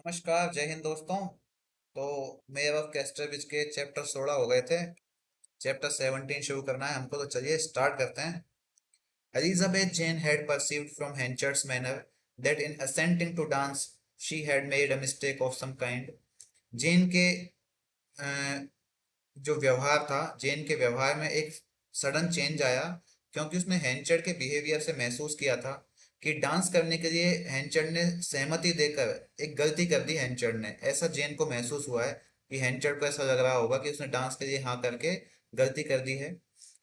नमस्कार, जय हिंद दोस्तों। तो मेयर ऑफ कैस्टरविच के चैप्टर 16 हो गए थे। चैप्टर 17 शुरू करना है हमको, तो चलिए स्टार्ट करते हैं। Elizabeth Jane had perceived from Henchard's manner that in assenting to dance she had made a mistake of some kind. जेन के जो व्यवहार था, जेन के व्यवहार में एक सडन चेंज आया, क्योंकि उसने हैंचर्ड के बिहेवियर से महसूस किया था कि डांस करने के लिए हैंचर्ड ने सहमति देकर एक गलती कर दी। हैंचर्ड ने, ऐसा जेन को महसूस हुआ है कि हैंचर्ड को ऐसा लग रहा होगा कि उसने डांस के लिए हाँ करके गलती कर दी है।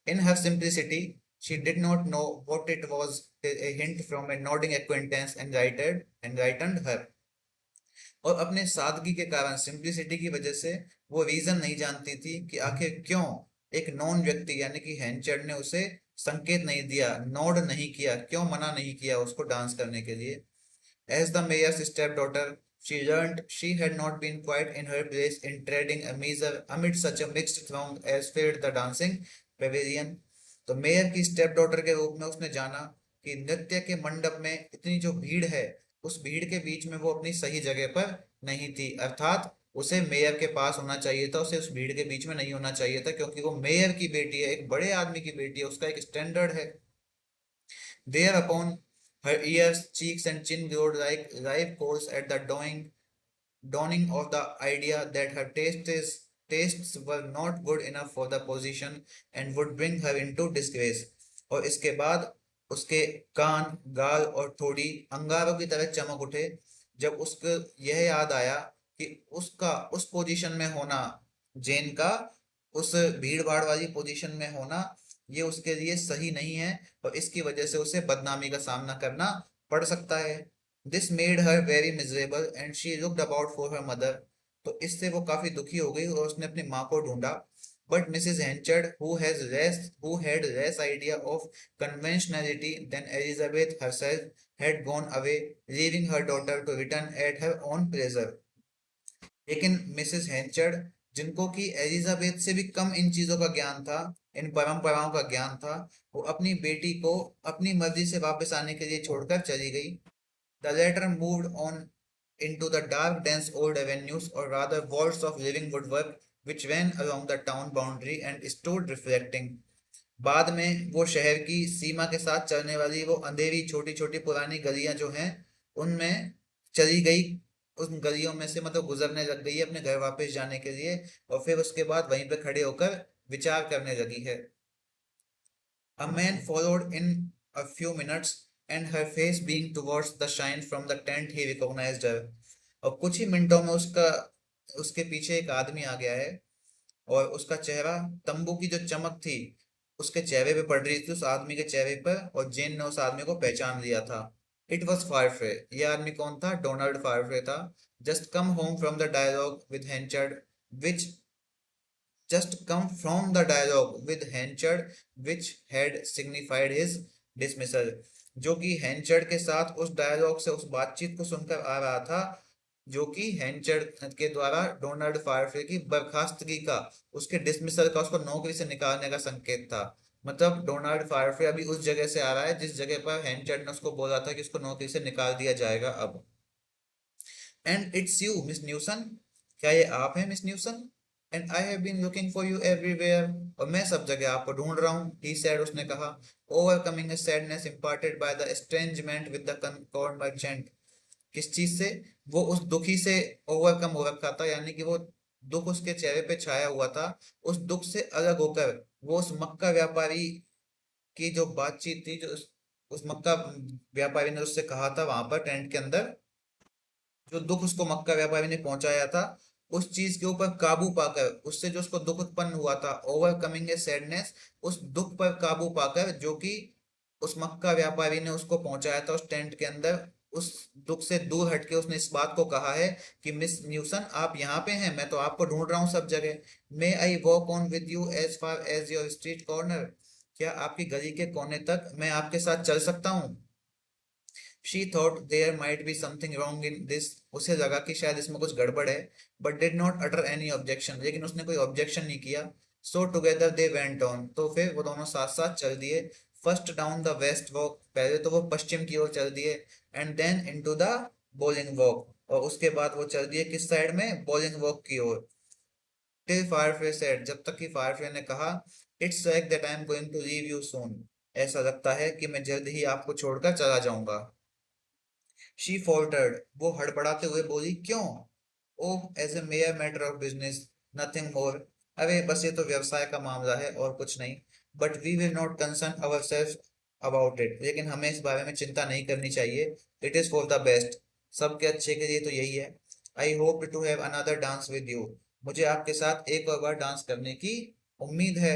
In her simplicity she did not know what it was, a hint from a nodding acquaintance enlightened her। और अपने सादगी के कारण, सिंप्लिसिटी की वजह से वो रीजन नहीं जानती थी कि आखिर क्यों एक नॉन व्यक्ति यानी कि हैंचर्ड ने उसे संकेत नहीं दिया, नोड नहीं किया, क्यों मना नहीं किया उसको डांस करने के लिए। As the mayor's stepdaughter she learned she had not been quite in her place in treading a measure amid such a mixed throng as filled the dancing pavilion। तो मेयर की step daughter के रूप में उसने जाना कि नृत्य के मंडप में इतनी जो भीड़ है, उस भीड़ के बीच में वो अपनी सही जगह पर नहीं थी। अर्थात उसे मेयर के पास होना चाहिए था, उसे उस भीड़ के बीच में नहीं होना चाहिए था, क्योंकि वो मेयर की बेटी है, एक बड़े आदमी की बेटी है, उसका एक स्टैंडर्ड है। Thereupon her ears, cheeks, and chin glowed like live coals at the dawning of the idea that her tastes were not good enough for the position and would bring her into disgrace। और इसके बाद उसके कान, गाल और थोड़ी अंगारों की तरह चमक उठे जब उसको यह याद आया कि उसका उस पोजीशन में होना, जेन का उस भीड़ भाड़ वाली पोजीशन में होना, ये उसके लिए सही नहीं है और इसकी वजह से उसे बदनामी का सामना करना पड़ सकता है। This made her very miserable and she looked about for her mother. तो इससे वो काफी दुखी हो गई और उसने अपनी माँ को ढूंढा। But Mrs Henchard who had less idea of conventionality than Elizabeth herself had gone away, leaving her daughter to return at her own pleasure। लेकिन मिसेस हेंचर्ड, जिनको कि एलिजाबेथ से भी कम इन चीजों का ज्ञान था, इन परंपराओं का ज्ञान था, वो अपनी बेटी को अपनी मर्जी से वापस आने के लिए छोड़कर चली गई। The letter moved on into the dark dense old avenues, or rather vaults of living woodwork which ran along the town boundary and stood reflecting। बाद में वो शहर की सीमा के साथ चलने वाली वो अंधेरी छोटी छोटी पुरानी गलियां जो हैं, उनमें चली गई। उन गलियों में से मतलब गुजरने लग गई है अपने घर वापस जाने के लिए, और फिर उसके बाद वहीं पे खड़े होकर विचार करने लगी है। A man followed in a few minutes, and her face being towards the shine from the tent he recognized her। और कुछ ही मिनटों में उसका उसके पीछे एक आदमी आ गया है, और उसका चेहरा तंबू की जो चमक थी उसके चेहरे पे पड़ रही थी, उस आदमी के चेहरे पर, और जेन ने उस आदमी को पहचान लिया था। It was Farfrae. ये आदमी कौन था? डोनाल्ड फारफ्रे था। Just come home from the dialogue with Henchard which just come from the dialogue with Henchard which had signified his dismissal। जो कि हैंचर्ड के साथ उस डायलॉग से, उस बातचीत को सुनकर आ रहा था, जो कि हैंचर्ड के द्वारा डोनाल्ड फारफ्रे की बर्खास्तगी का, उसके डिसमिसल का, उसको नौकरी से निकालने का संकेत था। मतलब डोनाल्ड फारफ्रे अभी उस जगह से आ रहा है जिस जगह पर हैंचर्ड ने उसको बोला था कि उसको नौकरी से निकाल दिया जाएगा अब। And it's you Miss Newson. क्या ये आप हैं Miss Newson? And I have been looking for you everywhere. और मैं सब जगह आपको ढूंढ रहा हूँ, ही सेड, उसने कहा। Overcoming a sadness imparted by the estrangement with the corn merchant. किस चीज से? वो उस दुखी से ओवरकम हो रखा था, यानी कि वो दुख उसके चेहरे पे छाया हुआ था। उस दुख से अलग होकर वो उस मक्का व्यापारी की जो बातचीत थी, जो उस मक्का व्यापारी ने उससे कहा था वहां पर टेंट के अंदर, जो दुख उसको मक्का व्यापारी ने पहुंचाया था, उस चीज के ऊपर काबू पाकर, उससे जो उसको दुख उत्पन्न हुआ था, ओवरकमिंग ए सैडनेस, उस दुख पर काबू पाकर, जो कि उस मक्का व्यापारी ने उसको पहुंचाया था उस टेंट के अंदर, उस दुख से दूर हटके उसने इस बात को कहा है कि मिस न्यूसन, आप यहाँ पे हैं, मैं तो आपको ढूंढ रहा हूँ सब जगह। May I walk on with you as far as your street corner. क्या आपकी गली के कोने तक मैं आपके साथ चल सकता हूँ? She thought there might be something wrong in this। उसे लगा कि शायद इसमें कुछ गड़बड़ है। But did not utter any objection। लेकिन उसने कोई objection नहीं किया। So together they went on। तो फिर वो दोनों साथ साथ चल दिए। First down the west walk। पहले तो वो पश्चिम की ओर चल दिए। And then into the bowling walk, और उसके बाद वो चल दिए किस साइड में, बॉलिंग वॉक की ओर। टिल फायरफ्लाई सेड, जब तक कि फायरफ्लाई ने कहा, it's like that I am going to leave you soon, ऐसा लगता है कि मैं जल्द ही आपको छोड़कर चला जाऊंगा। शी faltered, वो हड़बड़ाते हुए बोली, क्यों? Oh, as a mayor matter of business, nothing more, अरे बस ये तो व्यवसाय का मामला है और कुछ नहीं। But we will not concern ourselves about it, लेकिन हमें इस बारे में चिंता नहीं करनी चाहिए। It is for the best, सबके अच्छे के लिए तो यही है। I hope to have another dance with you, मुझे आपके साथ एक और बार डांस करने की उम्मीद है।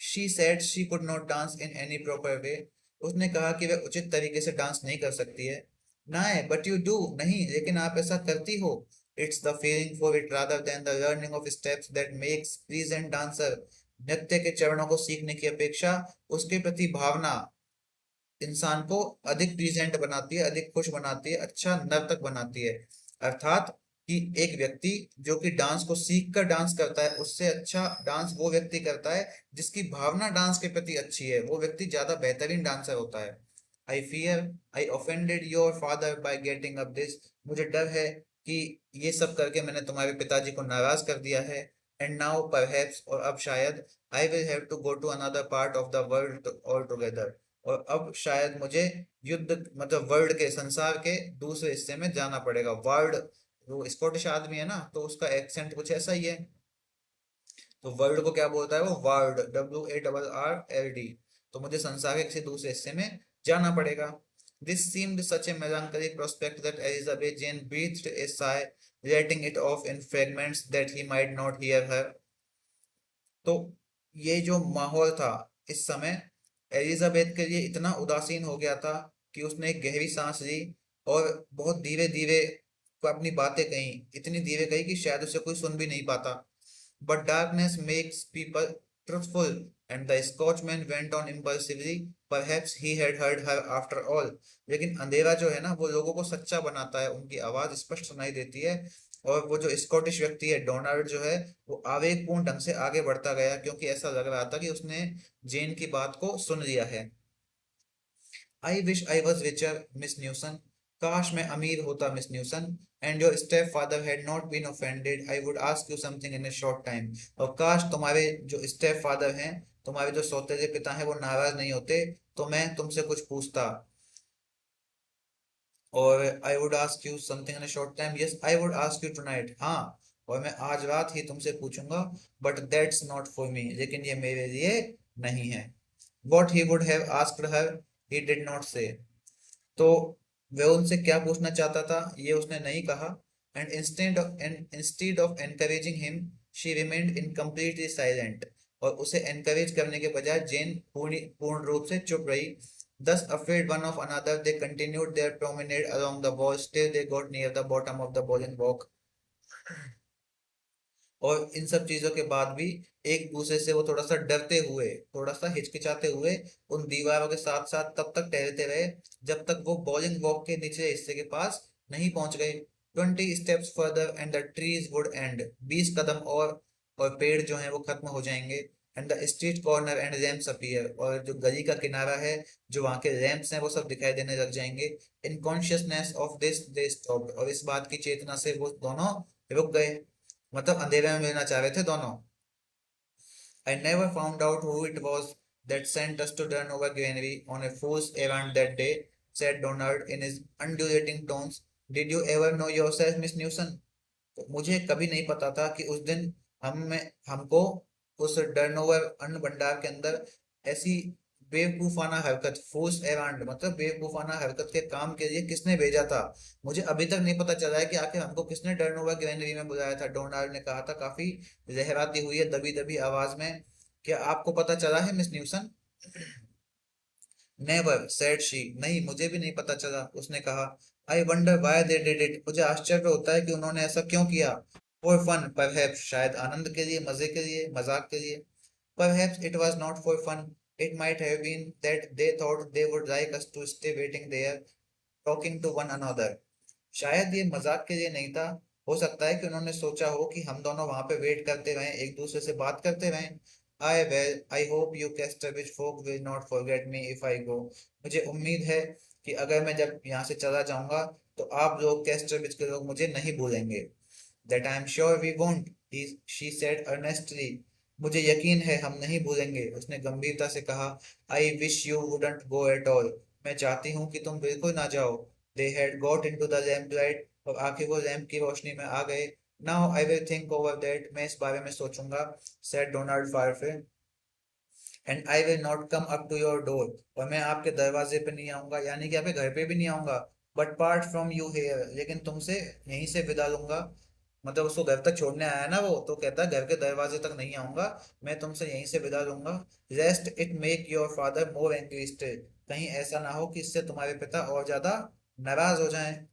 She said she could not dance in any proper way, उसने कहा कि वह उचित तरीके से डांस नहीं कर सकती है। नाय बट यू डू, नहीं लेकिन आप ऐसा करती हो। It's the feeling for it rather than the learning of steps that makes pleasant dancer, नृत्य के चरणों को सीखने की अपेक्षा उसके प्रति भावना इंसान को अधिक प्लीजेंट बनाती है, अधिक खुश बनाती है, अच्छा नर्तक बनाती है। अर्थात कि एक व्यक्ति जो कि डांस को सीख कर डांस करता है, उससे अच्छा डांस वो व्यक्ति करता है जिसकी भावना डांस के प्रति अच्छी है, वो व्यक्ति ज्यादा बेहतरीन डांसर होता है। I fear I offended your father by getting up this, मुझे डर है कि ये सब करके मैंने तुम्हारे पिताजी को नाराज कर दिया है। एंड नाउ परहैप्स, और अब शायद, I will have to go to another part of the world altogether, और अब शायद मुझे युद्ध मतलब वर्ल्ड के, संसार के दूसरे हिस्से में जाना पड़ेगा। वर्ल्ड, वो स्कॉटिश आदमी है ना, तो उसका एक्सेंट कुछ ऐसा ही है। तो वर्ल्ड को क्या बोलता है वो, वर्ल्ड, WARRLD। तो मुझे संसार के किसी दूसरे हिस्से में जाना पड़ेगा। This seemed such a melancholy prospect that Elizabeth Jane breathed a sigh, letting it off in fragments that he might not hear her। तो ये जो माहौल था इस समय, एलिजाबेथ के लिए इतना उदासीन हो गया था कि उसने एक गहरी सांस ली और बहुत धीरे धीरे अपनी बातें कही, इतनी धीरे कही कि शायद उसे कोई सुन भी नहीं पाता। But darkness makes people truthful, and the Scotchman went on impulsively, perhaps he had heard her after all. लेकिन अंधेरा जो है ना, वो लोगों को सच्चा बनाता है, उनकी आवाज स्पष्ट सुनाई देती है। और वो जो स्कॉटिश व्यक्ति है, डोनाल्ड जो है, वो आवेगपूर्ण ढंग से आगे बढ़ता गया, क्योंकि ऐसा लग रहा था कि उसने जेन की बात को सुन लिया है। I wish I was richer Miss Newson, काश मैं अमीर होता Miss Newson. And your stepfather had not been offended, I would ask you something in a short time, और काश तुम्हारे जो स्टेप फादर हैं, तुम्हारे जो सौतेले पिता हैं, वो नाराज नहीं होते, तो मैं तुमसे कुछ पूछता। और आई would ask you something in a short time, yes I would ask you tonight, हाँ, और मैं आज रात ही तुमसे पूछूंगा। बट दैट्स नॉट फॉर मी, लेकिन ये मेरे लिए नहीं है। What he would have asked her, he did not से, तो वह उनसे क्या पूछना चाहता था ये उसने नहीं कहा। And instead of encouraging him, she remained incompletely silent, और उसे एनकरेज करने के बजाय जेन पूर्ण पूर्ण रूप से चुप रही। Thus afraid one of another, they continued their promenade along the walls till they got near the bottom of the bowling walk। और इन सब चीजों के बाद भी एक दूसरे से वो थोड़ा सा डरते हुए, थोड़ा सा हिचकिचाते हुए उन दीवारों के साथ साथ तब तक टहलते रहे जब तक वो बॉलिंग वॉक के निचले हिस्से के पास नहीं पहुंच गए। 20 steps further and the trees would and, 20 कदम और पेड़ जो हैं वो खत्म हो जाएंगे। And the street corner and lamps appear, और जो गली का किनारा है, जो वहां के लैंप्स हैं, वो सब दिखाई देने लग जाएंगे। In consciousness of this they stopped, और इस बात की चेतना से वो दोनों रुक गए, मतलब अंधेरे में मिलना चाह रहे थे दोनों। I never found out who it was that sent us to Durnover Granary on a fool's errand that day, said Donald in his undulating tones. Did you ever know yourself, Miss Newson? तो मुझे कभी नहीं पता था कि उस दिन हमको उस डरनोवर अन्न भंडार के अंदर ऐसी बेवकूफाना हरकत, फूस एरांड मतलब बेवकूफाना हरकत के काम के लिए किसने भेजा था। मुझे अभी तक नहीं पता चला है कि आखिर हमको किसने डरनोवर ग्रैनरी में बुलाया था, डोनाल्ड ने कहा था काफी लहराती हुई है दबी दबी आवाज में। क्या आपको पता चला है मिस न्यूसन? नेवर सेड शी, नहीं मुझे भी नहीं पता चला, उसने कहा। I wonder why they did it, मुझे आश्चर्य होता है कि उन्होंने ऐसा क्यों किया। फॉर फन परहैप्स, शायद आनंद के लिए, मजे के लिए, मजाक के लिए। Perhaps it was not for fun, it might have been that they thought they would like us to stay waiting there talking to one another, शायद ये मजाक के लिए नहीं था। हो सकता है कि उन्होंने सोचा हो कि हम दोनों वहां पे वेट करते रहें, एक दूसरे से बात करते रहें। I hope you Casterbridge folk will not forget me if I go, मुझे उम्मीद है कि अगर मैं जब यहाँ से चला जाऊंगा तो आप लोग कैस्टरविच के लोग मुझे नहीं भूलेंगे। That I am sure we won't, she said earnestly. मुझे यकीन है हम नहीं भूलेंगे, उसने गंभीरता से कहा। I wish you wouldn't go at all, मैं चाहती हूँ कि तुम बिल्कुल ना जाओ। They had got into the lamp light, और आखिर वो लैम्प की रोशनी में आ गए। Now I will think over that, मैं इस बारे में सोचूंगा, said Donald Farfrae. And I will not come up to your door, और मैं आपके दरवाजे पे नहीं आऊंगा, यानी कि आपके घर पे भी नहीं आऊंगा। But part from you here, लेकिन तुमसे यहीं से विदा लूंगा। मतलब उसको घर तक छोड़ने आया ना वो, तो कहता है घर के दरवाजे तक नहीं आऊंगा, मैं तुमसे यहीं से विदा लूंगा। Rest it make your father more angry still, कहीं ऐसा ना हो कि इससे तुम्हारे पिता और ज्यादा नाराज हो जाएं।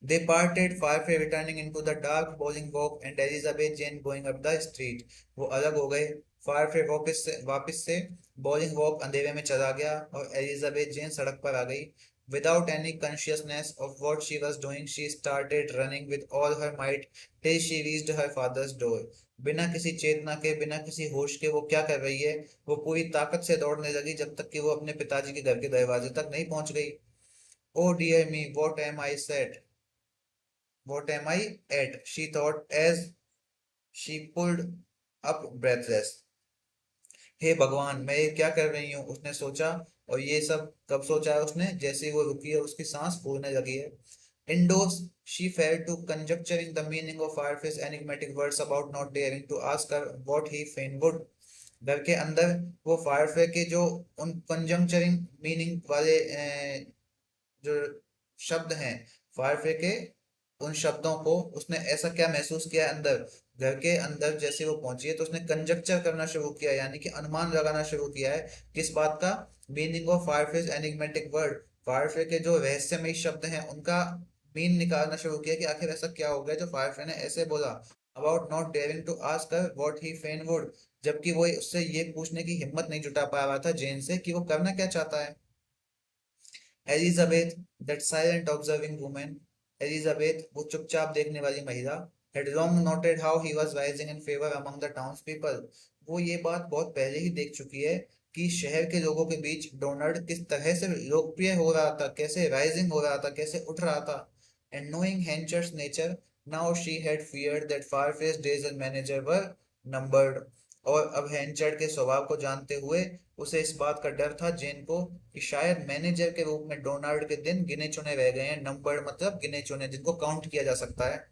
They parted, Firefly returning into the dark bowling walk and Elizabeth Jane going up the street. वो अलग हो गए। फायरफ्लाई वापस से बॉलिंग वॉक अंधेरे में चला गया और एलिजाबेथ जेन सड़क पर आ गई। Without any consciousness of what she was doing, she started running with all her might till she reached her father's door. बिना किसी चेतना के, बिना किसी होश के वो क्या कर रही है, वो पूरी ताकत से दौड़ने लगी जब तक कि वो अपने पिताजी के घर के दरवाजे तक नहीं पहुंच गई। Oh dear me, what am I said? What am I at? She thought as she pulled up breathless. हे भगवान, मैं ये क्या कर रही हूँ, उसने सोचा। और ये सब कब सोचा है उसने, जैसे ही वो रुकी है उसकी सांस फूलने लगी है। Indoors, she fell to conjecturing the meaning of Firefly's enigmatic words about not daring to ask her what he fain would. घर के अंदर वो फायरफ्लाई के जो उन कंजंक्चरिंग मीनिंग वाले जो शब्द हैं फारफे के, उन शब्दों को उसने ऐसा क्या महसूस किया अंदर। घर के अंदर जैसे वो पहुंची है तो उसने कंजक्चर करना शुरू किया, यानी कि अनुमान लगाना शुरू किया है। किस बात का? मीनिंग ऑफ फायरफेज एनिग्मेटिक वर्ड, फायरफे के जो रहस्यमय शब्द हैं उनका मीन निकालना शुरू किया कि आखिर ऐसा क्या हो गया जो फायरफे ने ऐसे बोला। About not daring to ask her what he fain would, जबकि वो उससे ये पूछने की हिम्मत नहीं जुटा पा रहा था जेन से कि वो करना क्या चाहता है। Elizabeth, that silent observing woman, Elizabeth वो चुपचाप देखने वाली महिला, had long noted how he was rising in favor among the townspeople, वो ये बात बहुत पहले ही देख चुकी है कि शहर के लोगों के बीच डोनाल्ड किस तरह से लोकप्रिय हो रहा था, कैसे राइजिंग हो रहा था, कैसे उठ रहा था। And knowing Hencher's nature, now she had feared that Farface days as manager were numbered, और अब हैंचर्ड के स्वभाव को जानते हुए उसे इस बात का डर था जेन को कि शायद मैनेजर के रूप में डोनाल्ड के दिन गिने चुने रह गए हैं। नंबर मतलब गिने चुने, जिनको काउंट किया जा सकता है।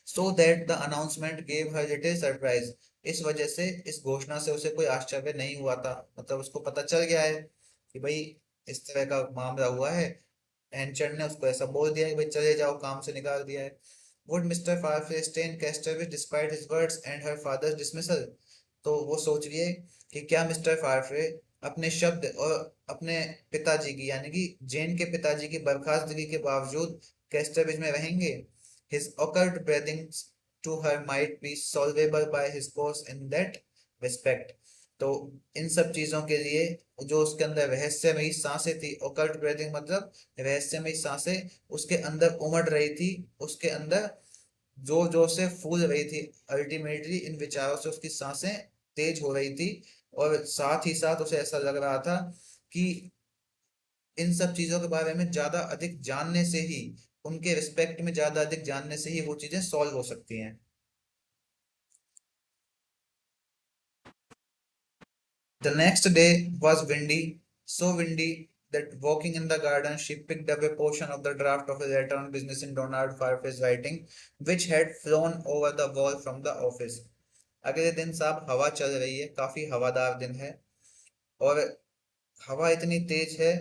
So that the announcement gave her little surprise, इस वजह से इस घोषणा से उसे कोई आश्चर्य नहीं हुआ था, मतलब उसको पता चल गया है कि भाई इस तरह का मामला हुआ है। एंचर ने उसको ऐसा बोल दिया कि भाई चले जाओ, काम से निकाल दिया है। Would Mr Farfrae stay in Casterbridge despite his words and her father's dismissal, तो वो सोच रही है कि क्या मिस्टर फारफे अपने शब्द और अपने पिताजी की, यानी कि जेन के पिताजी की बर्खास्तगी के बावजूद कैस्टरविच में रहेंगे। His occult breathings to her might be solvable by his course in that respect, तो इन सब चीजों के लिए जो उसके अंदर रहस्यमयी सांसें थी, ओकल्ट ब्रीथिंग मतलब रहस्यमयी सांसें उसके अंदर उमड़ रही थी, उसके अंदर जोर जोर से फूल रही थी। अल्टीमेटली इन विचारों से उसकी सांसें तेज हो रही थी, और साथ ही साथ उसे ऐसा लग रहा था कि इन सब चीजों के बारे में ज्यादा अधिक जानने से ही, उनके रिस्पेक्ट में ज्यादा अधिक जानने से ही वो चीजें सॉल्व हो सकती हैं। The next day was windy, so windy that walking in the garden she picked up a portion of the draft of a letter on business in Donald Farfe's writing, which had flown over the wall from the office. अगले दिन साहब हवा चल रही है, काफी हवादार दिन है, और हवा इतनी तेज है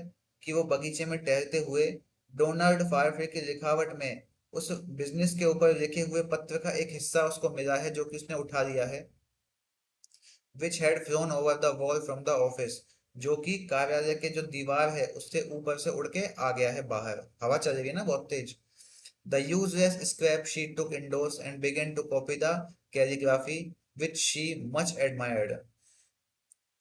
कि वो बगीचे में टहलते हुए डोनाल्ड फारफे की लिखावट में उस बिजनेस के ऊपर लिखे हुए पत्र का एक हिस्सा उसको मिला है जो कि उसने उठा लिया है। Which had phloem over the wall from the office, जो कि कार्यालय के जो दीवार है उससे ऊपर से उड़ के आ गया है बाहर, हवा चल रही है ना बहुत तेज। The useless scrap she took indoors and began to copy the calligraphy which she much admired,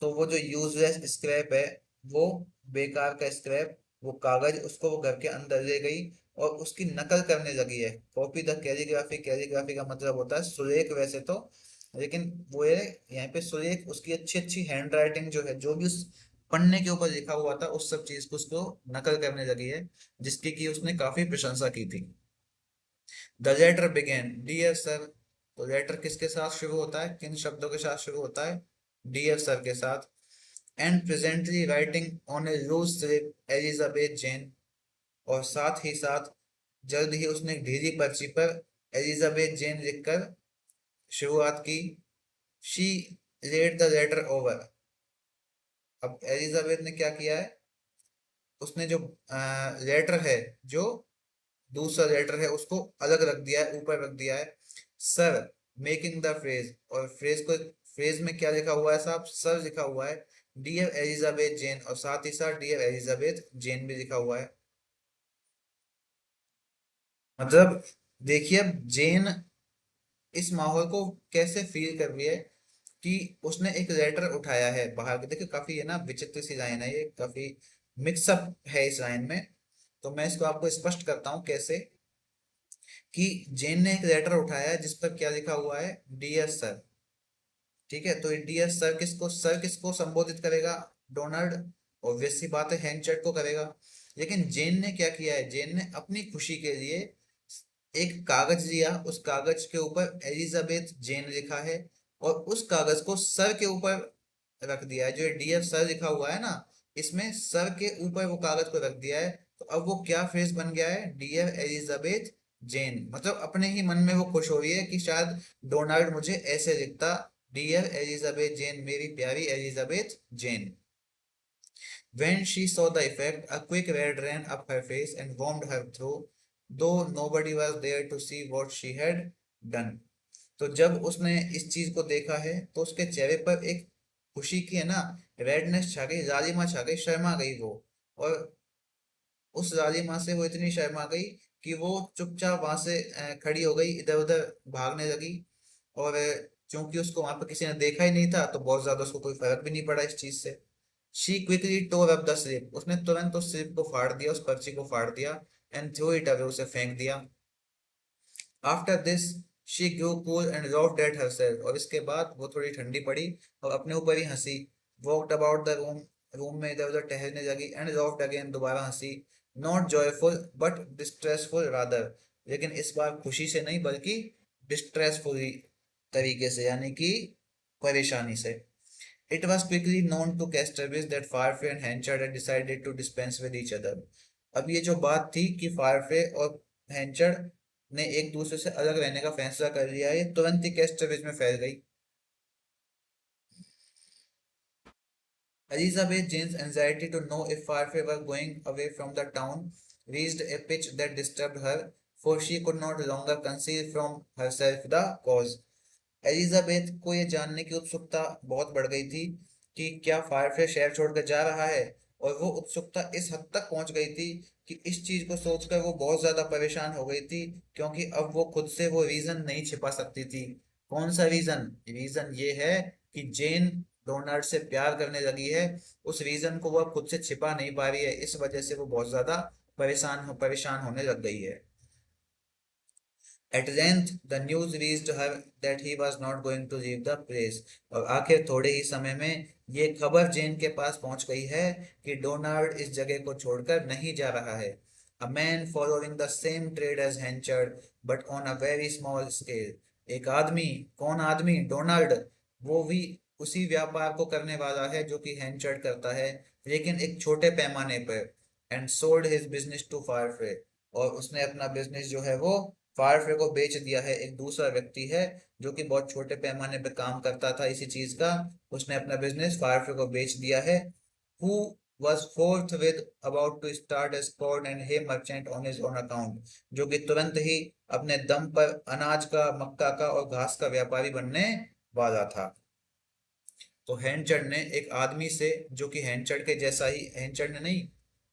तो वो जो यूजलेस स्क्रैप है, वो बेकार का स्क्रैप, वो कागज, उसको वो घर के अंदर ले गई और उसकी नकल करने लगी है। कॉपी द कैलीग्राफी, कैलीग्राफी का मतलब होता है सुलेख वैसे तो, लेकिन वो है यहाँ पे सुलेख, उसकी अच्छी अच्छी हैंड राइटिंग जो है, जो भी उस पन्ने के ऊपर लिखा हुआ था उस सब चीज को उसको नकल करने लगी है, जिसकी कि उसने काफी प्रशंसा की थी। The letter began dear sir. तो लेटर किसके साथ शुरू होता है, किन शब्दों के साथ शुरू होता है, डियर सर के साथ। And presently writing on a loose slip Elizabeth Jane. और साथ ही साथ जल्द ही उसने एक ढीली पर्ची पर एलिजाबेथ जेन लिखकर शुरुआत की। She read the letter over. अब एलिजाबेथ ने क्या किया है, उसने जो लेटर है, जो दूसरा लेटर है, उसको अलग रख दिया है, ऊपर रख दिया है। सर मेकिंग द फ्रेज, और फ्रेज में क्या लिखा हुआ है साहब, सर लिखा हुआ है। डियर एलिजाबेथ जेन, और साथ ही साथ डियर एलिजाबेथ जेन भी लिखा हुआ है। मतलब देखिए अब जेन इस माहौल को कैसे फील कर रही है कि उसने एक लेटर उठाया है बाहर के। देखिए काफी है ना विचित्र सी लाइन है ये, काफी मिक्सअप है इस लाइन में। तो मैं इसको आपको स्पष्ट करता हूँ कैसे, कि जेन ने एक लेटर उठाया है जिस पर क्या लिखा हुआ है, डियर सर। ठीक है, तो डियर सर किसको संबोधित करेगा, डोनाल्ड। ऑब्वियस सी बात है हैंचर्ड को करेगा। लेकिन जेन ने क्या किया है, जेन ने अपनी खुशी के लिए एक कागज लिया, उस कागज के ऊपर एलिजाबेथ जेन लिखा है, और उस कागज को सर के ऊपर रख दिया है। जो डियर सर लिखा हुआ है ना, इसमें सर के ऊपर वो कागज को रख दिया है। तो अब वो क्या फ्रेज बन गया है, डियर एलिजाबेथ जेन। मतलब अपने ही मन में वो खुश हो रही है कि शायद डोनाल्ड मुझे ऐसे लिखता, डियर एलिजाबेथ जेन, मेरी प्यारी Elizabeth Jane. When she saw the effect, a quick red ran up her face and warmed her through, though nobody was there to see what she had done. तो जब उसने इस चीज को देखा है तो उसके चेहरे पर एक खुशी की है ना, रेडनेस छा गई, लालिमा छा गई, शर्मा गई वो। और उस लालिमा से वो इतनी शर्मा गई कि वो चुपचाप वहां से खड़ी हो गई, इधर उधर भागने लगी। और चूंकि उसको वहां पर किसी ने देखा ही नहीं था तो बहुत ज्यादा उसको कोई फर्क भी नहीं पड़ा इस चीज से। She quickly tore up the slip, उसने तुरंत उस स्लिप को फाड़ दिया, उस पर्ची को फाड़ दिया। एंड थ्रो इट अवे, उसे फेंक दिया। After this she grow cool and laughed at herself, और इसके बाद वो थोड़ी ठंडी पड़ी और अपने ऊपर ही हंसी। Walked about the room, room में इधर उधर टहलने लगी। एंड laughed अगेन, दोबारा हंसी। Not joyful but distressful rather, लेकिन इस बार खुशी से नहीं बल्कि डिस्ट्रेसफुल तरीके से, यानी कि परेशानी से। It was quickly known to Casterbis that Farfrey and Henchard had decided to dispense with each other. अब ये जो बात थी कि फारफे और हैंचर्ड ने एक दूसरे से अलग रहने का फैसला कर लिया है, ये तुरंत ही कैस्टरविच में फैल गई। Elizabeth Jane's anxiety to know if Farfre were going away from the town reached a pitch that disturbed her, for she could not longer conceal from herself the cause. Elizabeth को ये जानने की उत्सुकता बहुत बढ़ गई थी कि क्या फायरफे शहर छोड़कर जा रहा है। और वो उत्सुकता इस हद तक पहुंच गई थी कि इस चीज को सोचकर वो बहुत ज्यादा परेशान हो गई थी, क्योंकि अब वो खुद से वो रीजन नहीं छिपा सकती थी। कौन सा रीजन, रीजन ये है कि जेन डोनाल्ड से प्यार करने लगी है। उस रीजन को वो अब खुद से छिपा नहीं पा रही है, इस वजह से वो बहुत ज्यादा परेशान होने लग गई है। At length, the news reached her that he was not going to leave the place. और आखिर थोड़े ही समय में ये खबर जेन के पास पहुंच गई है कि डोनाल्ड इस जगह को छोड़कर नहीं जा रहा है। A man following the same trade as Henchard, but on a very small scale. एक आदमी, कौन आदमी, डोनाल्ड, वो भी उसी व्यापार को करने वाला है जो कि हैंचर्ड करता है, लेकिन एक छोटे पैमाने पर। And sold his business to Farfrae, और उसने अपना बिजनेस जो है वो फारफे को बेच दिया है। एक दूसरा व्यक्ति है जो कि बहुत छोटे पैमाने पे काम करता था इसी चीज का, उसने अपना बिजनेस फारफे को बेच दिया है। Who was forthwith about to start a corn and hay merchant on his own account, जो कि तुरंत ही अपने दम पर अनाज का, मक्का का और घास का व्यापारी बनने वाला था। तो हैंचर्ड ने एक आदमी से, जो कि हैंचर्ड के जैसा ही, हैंचर्ड ने नहीं,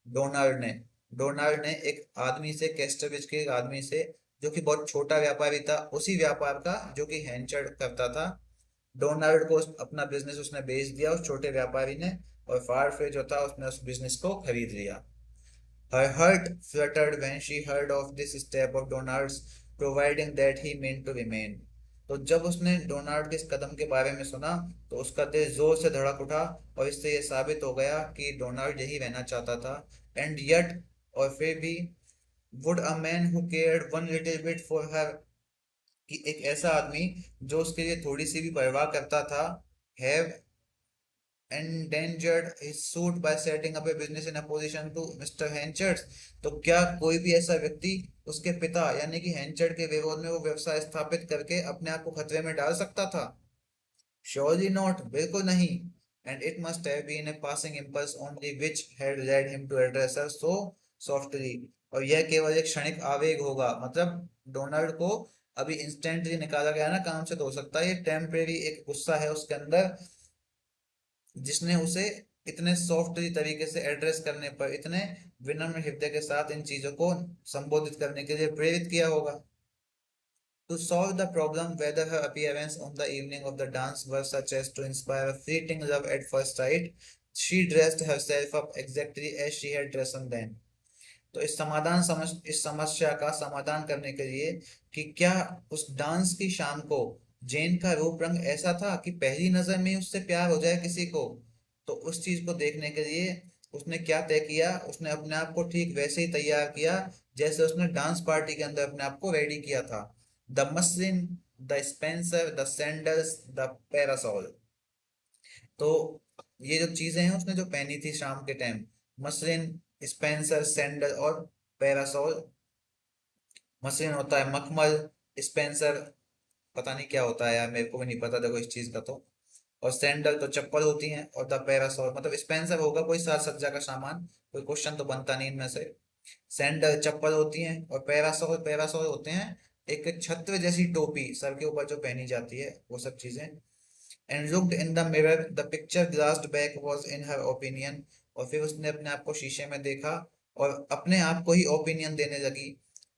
डोनाल्ड ने, डोनाल्ड ने एक आदमी से, कैस्टरविच के एक आदमी से, जो कि बहुत छोटा व्यापारी था, उसी व्यापार का जो कि हैंचर्ड करता था। डोनाल्ड को अपना बिजनेस उसने बेच दिया उस छोटे व्यापारी ने, और फारफे जो था उसने उस बिजनेस को खरीद लिया। Her heart fluttered when she heard of this step of Donald's, providing that he meant to remain. तो जब उसने डोनाल्ड के इस कदम के बारे में सुना तो उसका दिल जोर से धड़क उठा, और इससे ये साबित हो गया कि डोनाल्ड यही रहना चाहता था। एंड यट, और फिर भी, would a man who cared one little bit for her, कि एक ऐसा आदमी जो उसके लिए थोड़ी सी भी परवाह करता था, have endangered his suit by setting up a business in opposition to Mr. Henchard's। तो क्या कोई भी ऐसा व्यक्ति उसके पिता यानी कि हेंचर्ड के विरोध में वो व्यवसाय स्थापित करके अपने आप को खतरे में डाल सकता था? Surely not, बिल्कुल नहीं। And it must have been a passing impulse only which had led him to address her so softly। और यह केवल एक क्षणिक आवेग होगा, मतलब डोनाल्ड को अभी इंस्टेंटली निकाला गया ना काम से, तो हो सकता है ये टेम्परेरी एक गुस्सा है उसके अंदर, जिसने उसे इतने सॉफ्टली तरीके से एड्रेस करने पर, इतने विनम्र हृदय के साथ इन चीजों को संबोधित करने के लिए प्रेरित किया होगा। To solve the problem whether her appearance on the evening of the dance was such as to inspire a fleeting love at first sight, she dressed herself up exactly as she had dressed then। तो इस समस्या का समाधान करने के लिए कि क्या उस डांस की शाम को जेन का रूप रंग ऐसा था कि पहली नजर में ही उससे प्यार हो जाए किसी को, तो उस चीज को देखने के लिए उसने क्या तय किया, उसने अपने आप को ठीक वैसे ही तैयार किया जैसे उसने डांस पार्टी के अंदर अपने आप को रेडी किया था। The muslin, the Spencer, the sandals, the parasol. तो ये जो चीजें हैं उसने जो पहनी थी शाम के टाइम, मसलिन, स्पेंसर, सैंडल और पैरासोल। मसलिन होता है मखमल, स्पेंसर पता नहीं क्या होता है यार, मेरे को भी नहीं पता देखो इस चीज का तो। और सैंडल तो चप्पल होती हैं, और द पैरासोल मतलब स्पेंसर होगा कोई साज सज्जा का सामान, कोई क्वेश्चन तो बनता नहीं इनमें से। सैंडल चप्पल होती हैं, और पैरासोल पैरासोल होते हैं एक छत्र जैसी टोपी सर के ऊपर जो पहनी जाती है, वो सब चीजें। And looked in the mirror, the picture glanced back was in her opinion। और फिर उसने अपने आप को शीशे में देखा और अपने आप को ही ओपिनियन देने लगी।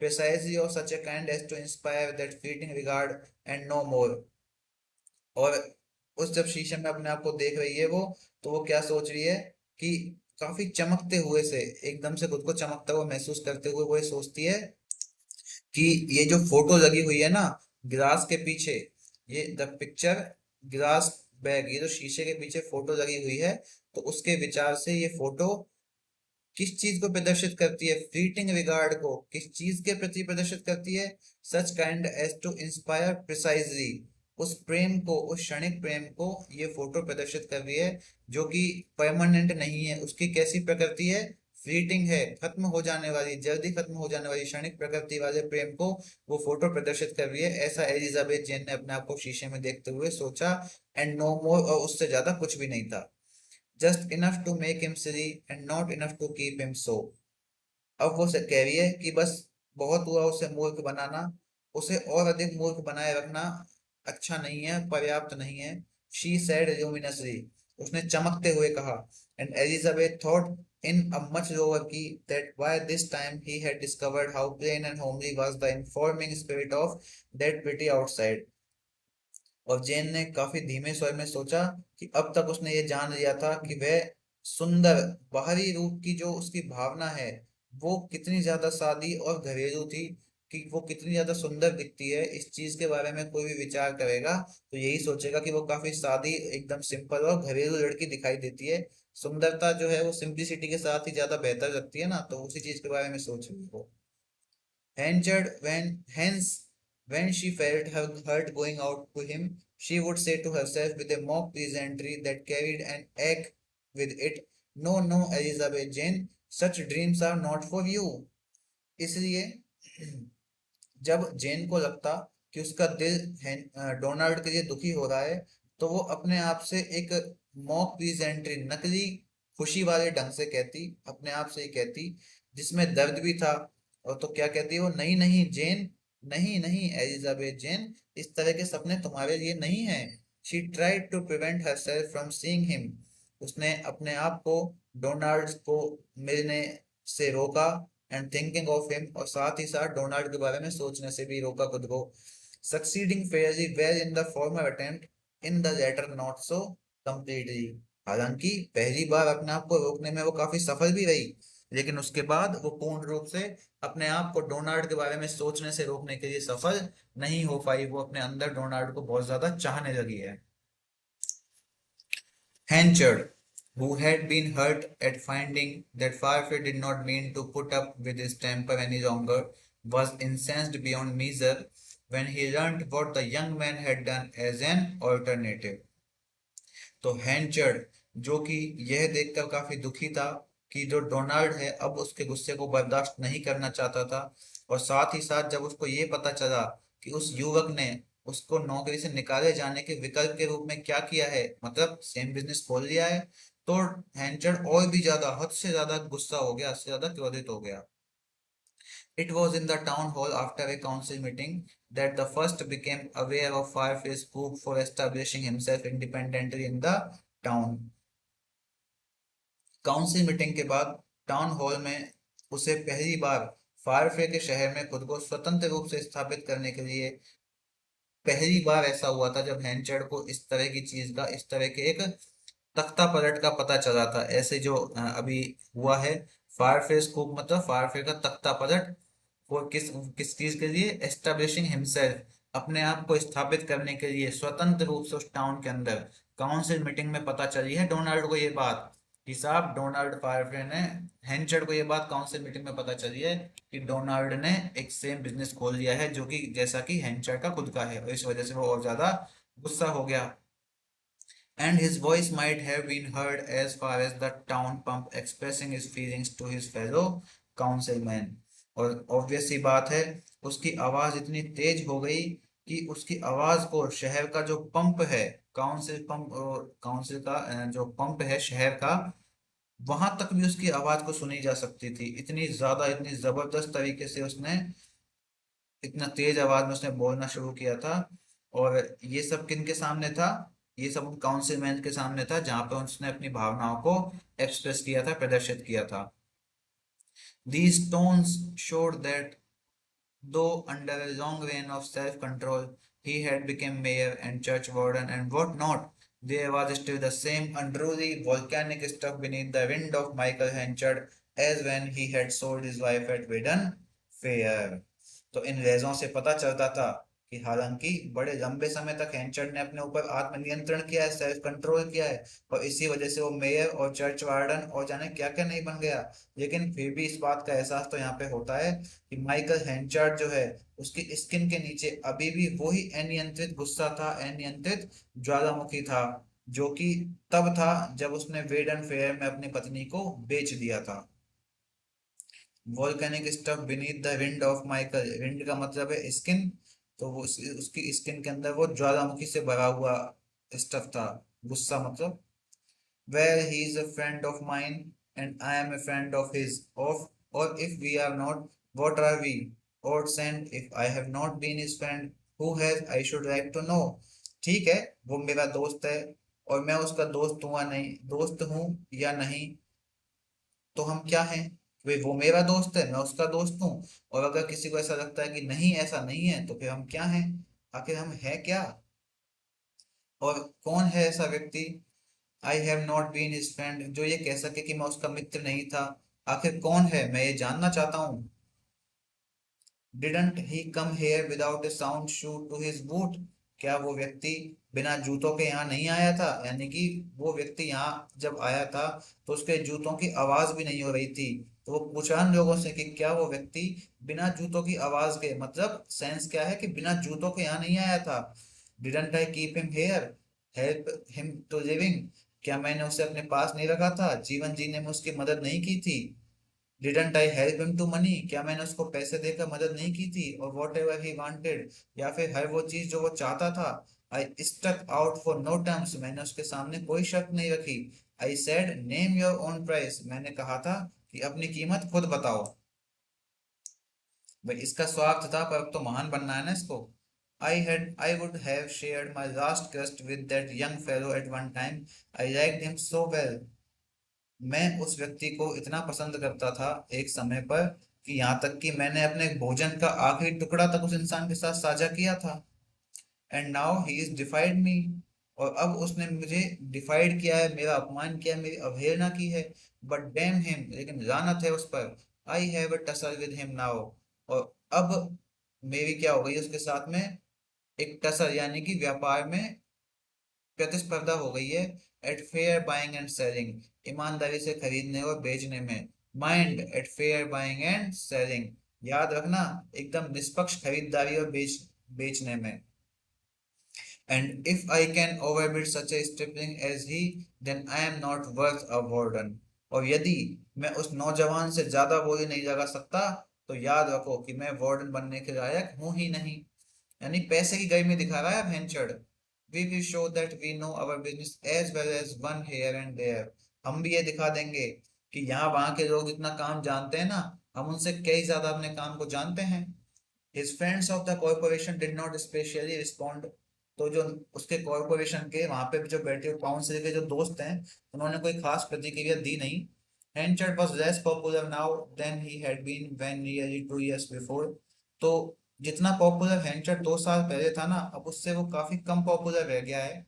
Precisely of such a kind as to inspire that fleeting regard and no more। और उस जब शीशे में अपने आप को देख रही है वो, तो वो क्या सोच रही है कि काफी चमकते हुए से, एकदम से खुद को चमकता हुआ महसूस करते हुए वो ये सोचती है कि ये जो फोटो लगी हुई है ना गिलास के पीछे, ये द पिक्चर गिलास बैग, ये जो शीशे के पीछे फोटो लगी हुई है, तो उसके विचार से ये फोटो किस चीज को प्रदर्शित करती है? फ्लीटिंग रिगार्ड को किस चीज के प्रति प्रदर्शित करती है? Such kind as to inspire precisely, उस प्रेम को, उस क्षणिक प्रेम को ये फोटो प्रदर्शित कर रही है जो कि परमानेंट नहीं है। उसकी कैसी प्रकृति है? फ्लीटिंग है, खत्म हो जाने वाली, जल्दी खत्म हो जाने वाली क्षणिक प्रकृति वाले प्रेम को वो फोटो प्रदर्शित कर रही है, ऐसा एलिजाबेथ जेन ने अपने आप को शीशे में देखते हुए सोचा। एंड नो मोर, और उससे ज्यादा कुछ भी नहीं था। Just enough to make him silly and not enough to keep him so. अब वो कह रही है कि बस बहुत हुआ उसे मूर्ख बनाना, उसे और अधिक मूर्ख बनाए रखना अच्छा नहीं है, पर्याप्त नहीं है। शी सेड ल्यूमिनसली, उसने चमकते हुए कहा। And Elizabeth thought in a much lower key that by this time he had discovered how plain and homely was the informing spirit of that pretty outside। और जेन ने काफी धीमे स्वर में सोचा कि अब तक उसने ये जान लिया था कि वह सुंदर बाहरी रूप की जो उसकी भावना है वो कितनी ज्यादा सादी और घरेलू थी, कि वो कितनी ज्यादा सुंदर दिखती है। इस चीज के बारे में कोई भी विचार करेगा तो यही सोचेगा कि वो काफी सादी, एकदम सिंपल और घरेलू लड़की दिखाई देती है। सुंदरता जो है वो सिंप्लिसिटी के साथ ही ज्यादा बेहतर लगती है ना, तो उसी चीज के बारे में सोच रही हो। Hence, when she felt her heart going out to him, she would say to herself with a mock pleasantry that carried an ache with it, "No, no, Elizabeth Jane, such dreams are not for you।" इसलिए जब जेन को लगता कि उसका दिल Donald के लिए दुखी हो रहा है, तो वो अपने आप से एक मॉक प्लीजेंट्री, नकली खुशी वाले ढंग से कहती, अपने आप से ही कहती, जिसमें दर्द भी था। और तो क्या कहती है वो, नहीं नहीं जेन, नहीं नहीं एलिजाबेथ जेन, इस तरह के सपने तुम्हारे लिए नहीं हैं। She tried to prevent herself from seeing him, उसने अपने आप को डोनाल्ड को मिलने से रोका। एंड थिंकिंग ऑफ हिम, और साथ ही साथ डोनाल्ड के बारे में सोचने से भी रोका खुद को। Succeeding fairly well in the former attempt, in the latter not so completely. हालांकि पहली बार अपने आप को रोकने में वो काफी सफल भी रही, लेकिन उसके बाद वो पूर्ण रूप से अपने आप को डोनाल्ड के बारे में सोचने से रोकने के लिए सफल नहीं हो पाई। वो अपने अंदर डोनाल्ड को बहुत ज्यादा चाहने लगी है। Henchard, who had been hurt at finding that Firefly did not mean to put up with his temper any longer, was incensed beyond measure when he learned what the young man had done as an alternative. तो हैंचर्ड, जो कि यह देखकर काफी दुखी था कि जो डोनाल्ड है अब उसके गुस्से को बर्दाश्त नहीं करना चाहता था, और साथ ही साथ जब उसको ये पता चला कि उस युवक ने उसको नौकरी से निकाले जाने के विकल्प के रूप में क्या किया है, मतलब सेम बिजनेस खोल लिया है, तो हैंचर्ड और भी ज्यादा, हद से ज्यादा गुस्सा हो गया, हद से ज्यादा क्रोधित हो गया। It was in the town hall after a council meeting that the first became aware of Firefly's coup for establishing himself independently in the town. Council meeting के बाद टाउन हॉल में उसे पहली बार फायरफ्ले के शहर में खुद को स्वतंत्र रूप से स्थापित करने के लिए पहली बार ऐसा हुआ था जब हैंचर्ड को इस तरह की चीज का, इस तरह के एक तख्ता पलट का पता चला था। ऐसे जो अभी हुआ है फायरफ्ले स्कूप, मतलब फायरफ्ले का तख्ता पलट, वो किस किस चीज के लिए, एस्टेब्लिशिंग हिमसेल्फ, अपने आप को स्थापित करने के लिए स्वतंत्र रूप से उस टाउन के अंदर। काउंसिल मीटिंग में पता चली है डोनाल्ड को ये बात कि साहब डोनाल्ड फायरफ्ले ने, हेंचर्ड को ये बात काउंसिल मीटिंग में पता चली है कि डोनाल्ड ने एक सेम बिजनेस खोल लिया है जो कि जैसा कि हेंचर्ड का खुद का है, और इस वजह से वो और ज्यादा गुस्सा हो गया। And his voice might have been heard as far as the town pump expressing his feelings to his fellow councilmen। और ऑब्वियस सी बात है, उसकी आवाज इतनी तेज हो गई कि उसकी आवाज को शहर का जो पंप है, काउंसिल पंप, काउंसिल का जो पंप है शहर का, वहां तक भी उसकी आवाज को सुनी जा सकती थी। इतनी ज्यादा, इतनी जबरदस्त तरीके से उसने, इतना तेज आवाज में उसने बोलना शुरू किया था। और ये सब किन के सामने था? ये सब उन काउंसिलमैन के सामने था जहां पे उसने अपनी भावनाओं को एक्सप्रेस किया था, प्रदर्शित किया था। These tones showed that though under a long reign of self-control he had become mayor and church warden and what not, there was still the same unruly volcanic stuff beneath the wind of Michael Henchard as when he had sold his wife at Widan Fair। तो इन रेजों से पता चलता था कि हालांकि बड़े लंबे समय तक हेंचर्ड ने अपने ऊपर आत्मनियंत्रण किया है, सेल्फ कंट्रोल किया है, और इसी वजह से वो मेयर और चर्च वार्डन और जाने क्या क्या नहीं बन गया, लेकिन फिर भी इस बात का एहसास तो यहाँ पे होता है कि माइकल हेंचार्ड जो है उसकी स्किन के नीचे अभी भी वही अनियंत्रित गुस्सा था, अनियंत्रित ज्वालामुखी था, जो कि तब था जब उसने वेडन फेयर में अपनी पत्नी को बेच दिया था। Volcanic stuff beneath the wind of Michael, wind का मतलब है स्किन, तो वो उसकी स्किन के अंदर वो ज्वालामुखी से भरा हुआ स्टफ था, गुस्सा मतलब। Well, he is a friend of mine and I am a friend of his. Of, or if we are not, what are we? Or sent, if I have not been his friend, who has, I should like to know। ठीक है, वो मेरा दोस्त है और मैं उसका दोस्त हुआ नहीं, दोस्त हूँ या नहीं, तो हम क्या हैं? वे, वो मेरा दोस्त है, मैं उसका दोस्त हूँ। और अगर किसी को ऐसा लगता है कि नहीं, ऐसा नहीं है, तो फिर हम क्या हैं? आखिर हम हैं क्या? और कौन है ऐसा व्यक्ति, I have not been his friend, जो ये कह सके कि मैं उसका मित्र नहीं था? आखिर कौन है, मैं ये जानना चाहता हूँ। Didn't he come here without a sound shoe to his boot, क्या वो व्यक्ति बिना जूतों के यहाँ नहीं आया था? यानी कि वो व्यक्ति यहाँ जब आया था तो उसके जूतों की आवाज भी नहीं हो रही थी। तो वो पूछा उन लोगों से कि क्या वो व्यक्ति बिना जूतों की आवाज के, मतलब सेंस क्या है कि बिना जूतों के यहाँ नहीं आया था। Didn't I keep him here, help him to living, क्या मैंने उसे अपने पास नहीं रखा था, जीवन जीने में उसकी मदद नहीं की थी? Didn't I help him to money, क्या मैंने उसको पैसे देकर मदद नहीं की थी? और वॉट एवर ही वांटेड, या फिर हर वो चीज जो वो चाहता था। I stuck out for no terms, मैंने उसके सामने कोई शर्त नहीं रखी। I said name your own price, मैंने कहा था कि अपनी कीमत खुद बताओ। भाई इसका स्वार्थ था, पर अब तो महान बनना है ना इसको। I would have shared my last crust with that young fellow at one time। I liked him so well। मैं उस व्यक्ति को इतना पसंद करता था एक समय पर कि यहाँ तक कि मैंने अपने भोजन का आखिरी टुकड़ा तक उस इंसान के साथ साझा किया था। एंड नाउ ही इज डिफाइड मी, और अब उसने मुझे डिफाइड किया है, मेरा अपमान किया है, मेरी अवहेलना की है। बट डैम हिम, लेकिन लानत है उस पर, I have a tussle with him now, और अब मेरी क्या हो गई उसके साथ में, एक टसल यानी कि व्यापार में प्रतिस्पर्धा हो गई है, at fair buying and selling, ईमानदारी से खरीदने और बेचने में, mind at fair buying and selling, याद रखना, एकदम निष्पक्ष खरीदारी और बेचने में, and if I can overbid such a stripling as he, then I am not worth a warden. और यदि मैं उस नौजवान से ज्यादा बोली नहीं लगा सकता, तो याद रखो कि मैं वार्डन बनने के लायक हूं ही नहीं। यानी पैसे की गर्मी दिखा रहा है भेंचड़। We will show that we know our business as well as one here and there, हम भी ये दिखा देंगे कि यहाँ वहां के लोग जितना काम जानते हैं ना, हम उनसे कई ज्यादा अपने काम को जानते हैं। His friends of the corporation did not specially respond, तो जो उसके कॉरपोरेशन के वहां पे जो बैठे हुए काउंसिल के जो दोस्त हैं, उन्होंने कोई खास प्रतिक्रिया दी नहीं। Henchard was less popular now than he had been when nearly 2 years before, तो जितना पॉपुलर हेंचर्ड 2 साल पहले था ना, अब उससे वो काफी कम पॉपुलर रह गया है।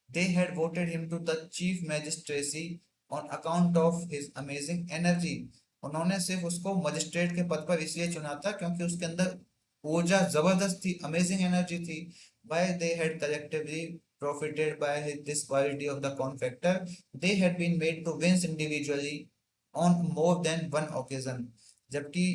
They had voted him to the chief magistracy on account of his amazing energy. उन्होंने सिर्फ उसको मजिस्ट्रेट के पद पर इसलिए चुना था क्योंकि उसके अंदर ऊर्जा जबरदस्त थी, अमेजिंग एनर्जी थी। While they had collectively profited by this quality of the contractor, they had been made to wins individually on more than one occasion. जबकि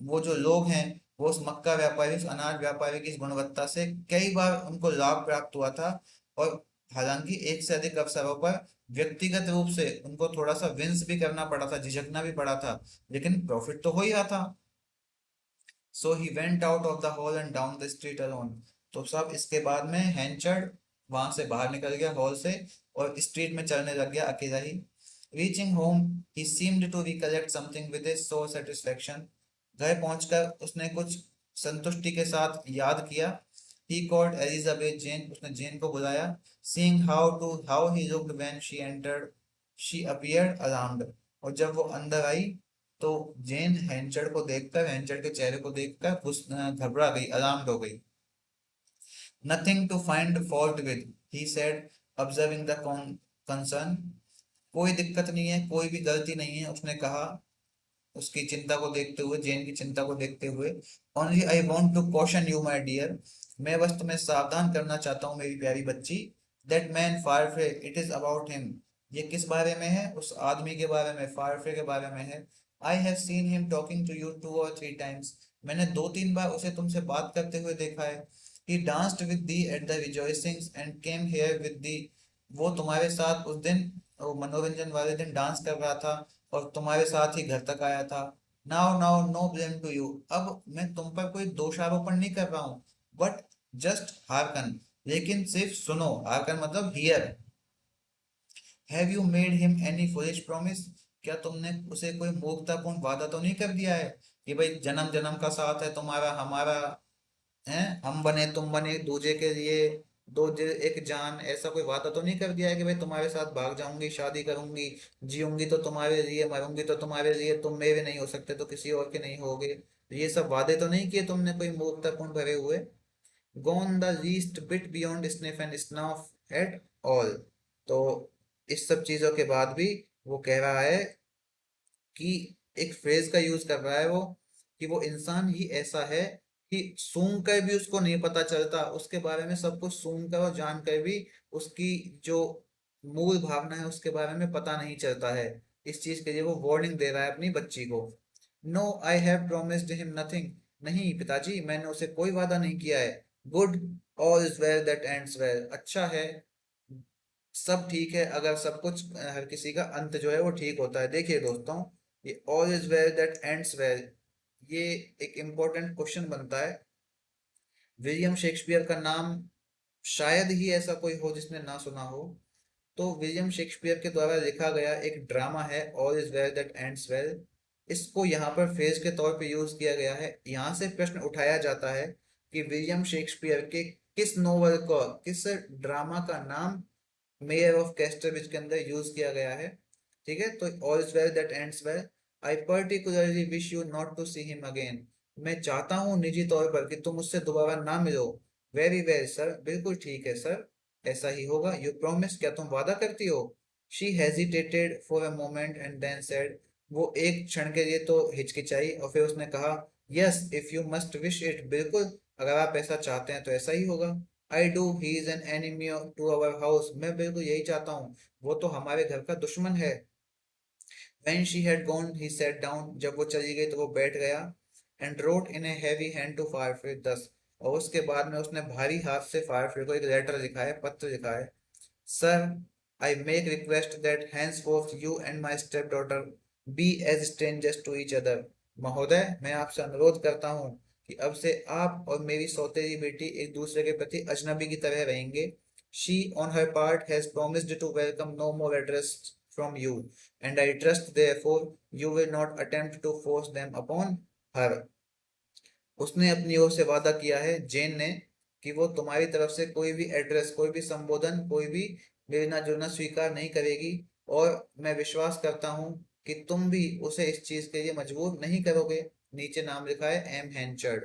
वो जो लोग हैं, वो उस मक्का व्यापारी, उस अनाज व्यापारी की इस गुणवत्ता से कई बार उनको लाभ प्राप्त हुआ था, और हालांकि एक से अधिक अवसरों पर व्यक्तिगत रूप से उनको थोड़ा सा विंस भी करना पड़ा था, झिझकना भी पड़ा था, लेकिन प्रॉफिट तो हो ही रहा था। So he went out of the hall and down the street alone, तो सब इसके बाद में हैंचर्ड वहां से बाहर निकल गया हॉल से, और स्ट्रीट में चलने लग गया अकेला ही। Reaching home he seemed to recollect something with a so satisfaction, घर पहुंचकर उसने कुछ संतुष्टि के साथ याद किया। He called Elizabeth Jane, उसने जेन को बुलाया। Seeing how he looked when she entered, she appeared alarmed, और जब वो अंदर आई, तो जेन हेंचर को देखकर, हेंचर के चेहरे को देखकर घबरा गई, अलार्म्ड हो गई। Nothing to find fault with, he said, observing the concern. कोई दिक्कत नहीं है, कोई भी गलती नहीं है, उसने कहा, उसकी चिंता को देखते हुए, जेन की चिंता को देखते हुए। Only I want to caution you my dear, मैं बस तुम्हें सावधान करना चाहता हूँ मेरी प्यारी बच्ची। That man Farfrae, it is about him, ये किस बारे में है, उस आदमी के बारे में, फारफे के बारे में है। I have seen him talking to you 2 or 3 times, मैंने 2-3 बार उसे तुमसे बात करते हुए देखा है। He danced with thee at the rejoicings and came here with thee, वो तुम्हारे साथ उस दिन, वो मनोरंजन वाले दिन डांस कर रहा था, और तुम्हारे साथ ही घर तक आया था। Now now no blame to you, अब मैं तुम पर कोई दोषारोपण नहीं कर रहा हूँ, बट जस्ट हार्कन, लेकिन सिर्फ सुनो, हार्कन मतलब here. Have you made him any foolish promise, क्या तुमने उसे कोई मूर्खतापूर्ण वादा तो नहीं कर दिया है कि भाई जन्म जन्म का साथ है तुम्हारा हमारा, हैं, हम बने तुम बने एक दूजे के लिए, दो दिल एक जान, ऐसा कोई वादा तो नहीं कर दिया है कि भाई तुम्हारे साथ भाग जाऊंगी, शादी करूंगी, जीऊंगी तो तुम्हारे लिए, मरूंगी तो तुम्हारे लिए, तुम मेरे नहीं हो सकते तो किसी और के नहीं होगे, ये सब वादे तो नहीं किए तुमने कोई मूर्खतापूर्ण भरे हुए। Gone the least bit beyond sniff and snuff at all, तो इस सब चीजों के बाद भी वो कह रहा है कि, एक फ्रेज का यूज कर रहा है वो, कि वो इंसान ही ऐसा है कि सूंघ कर भी उसको नहीं पता चलता, उसके बारे में सब कुछ सूंघ कर और जान कर भी उसकी जो मूल भावना है उसके बारे में पता नहीं चलता है। इस चीज के लिए वो वार्निंग दे रहा है अपनी बच्ची को। No I have promised him nothing, नहीं पिताजी मैंने उसे कोई वादा नहीं किया है। Good, all is well that ends well, अच्छा है, सब ठीक है, अगर सब कुछ, हर किसी का अंत जो है वो ठीक होता है। देखिए दोस्तों, ये all is well that ends well, ये एक इम्पोर्टेंट क्वेश्चन बनता है। विलियम शेक्सपियर का नाम शायद ही ऐसा कोई हो जिसने ना सुना हो। तो विलियम शेक्सपियर के द्वारा लिखा गया एक ड्रामा है all is well that ends well, इसको यहाँ पर फ्रेज के तौर पे यूज किया गया है। यहाँ से प्रश्न उठाया जाता है कि विलियम शेक्सपियर के किस नोवेल को, किस ड्रामा का नाम मेयर ऑफ कैस्टरविच के अंदर यूज किया गया है। ठीक है, तो all is well that ends well, I particularly wish you not to see him again, मैं चाहता हूँ निजी तौर पर कि तुम उससे दोबारा ना मिलो। वेरी वेल सर, बिल्कुल ठीक है सर, ऐसा ही होगा। यू प्रॉमिस, क्या तुम वादा करती हो? She hesitated for a moment and then said, वो एक क्षण के लिए तो हिचकिचाई और फिर उसने कहा, yes if you must wish it, बिल्कुल अगर आप ऐसा चाहते हैं तो ऐसा ही होगा। I do, he is an enemy to our house, मैं बिल्कुल यही चाहता हूँ, वो तो हमारे घर का दुश्मन है। When she had gone, he sat down. जब वो चली गई तो वो बैठ गया। And wrote in a heavy hand to Firefly thus, और उसके बाद में उसने भारी हाथ से फायरफ्री को एक लेटर लिखा है, पत्र लिखा है। Sir, I make request that henceforth you and my stepdaughter be as strangers to each other. महोदय, मैं आपसे अनुरोध करता हूँ कि अब से आप और मेरी सौतेली बेटी एक दूसरे के प्रति अजनबी की तरह रहेंगे। She, on her part, has promised to welcome no more address from you, and I trust therefore you will not attempt to force them upon her. उसने अपनी ओर से वादा किया है, जेन ने, कि वो तुम्हारी तरफ से कोई भी एड्रेस, कोई भी संबोधन, कोई भी मिलना जुलना स्वीकार नहीं करेगी। और मैं विश्वास करता हूँ कि तुम भी उसे इस चीज के लिए मजबूर नहीं करोगे। नीचे नाम लिखा है एम हैंचर्ड।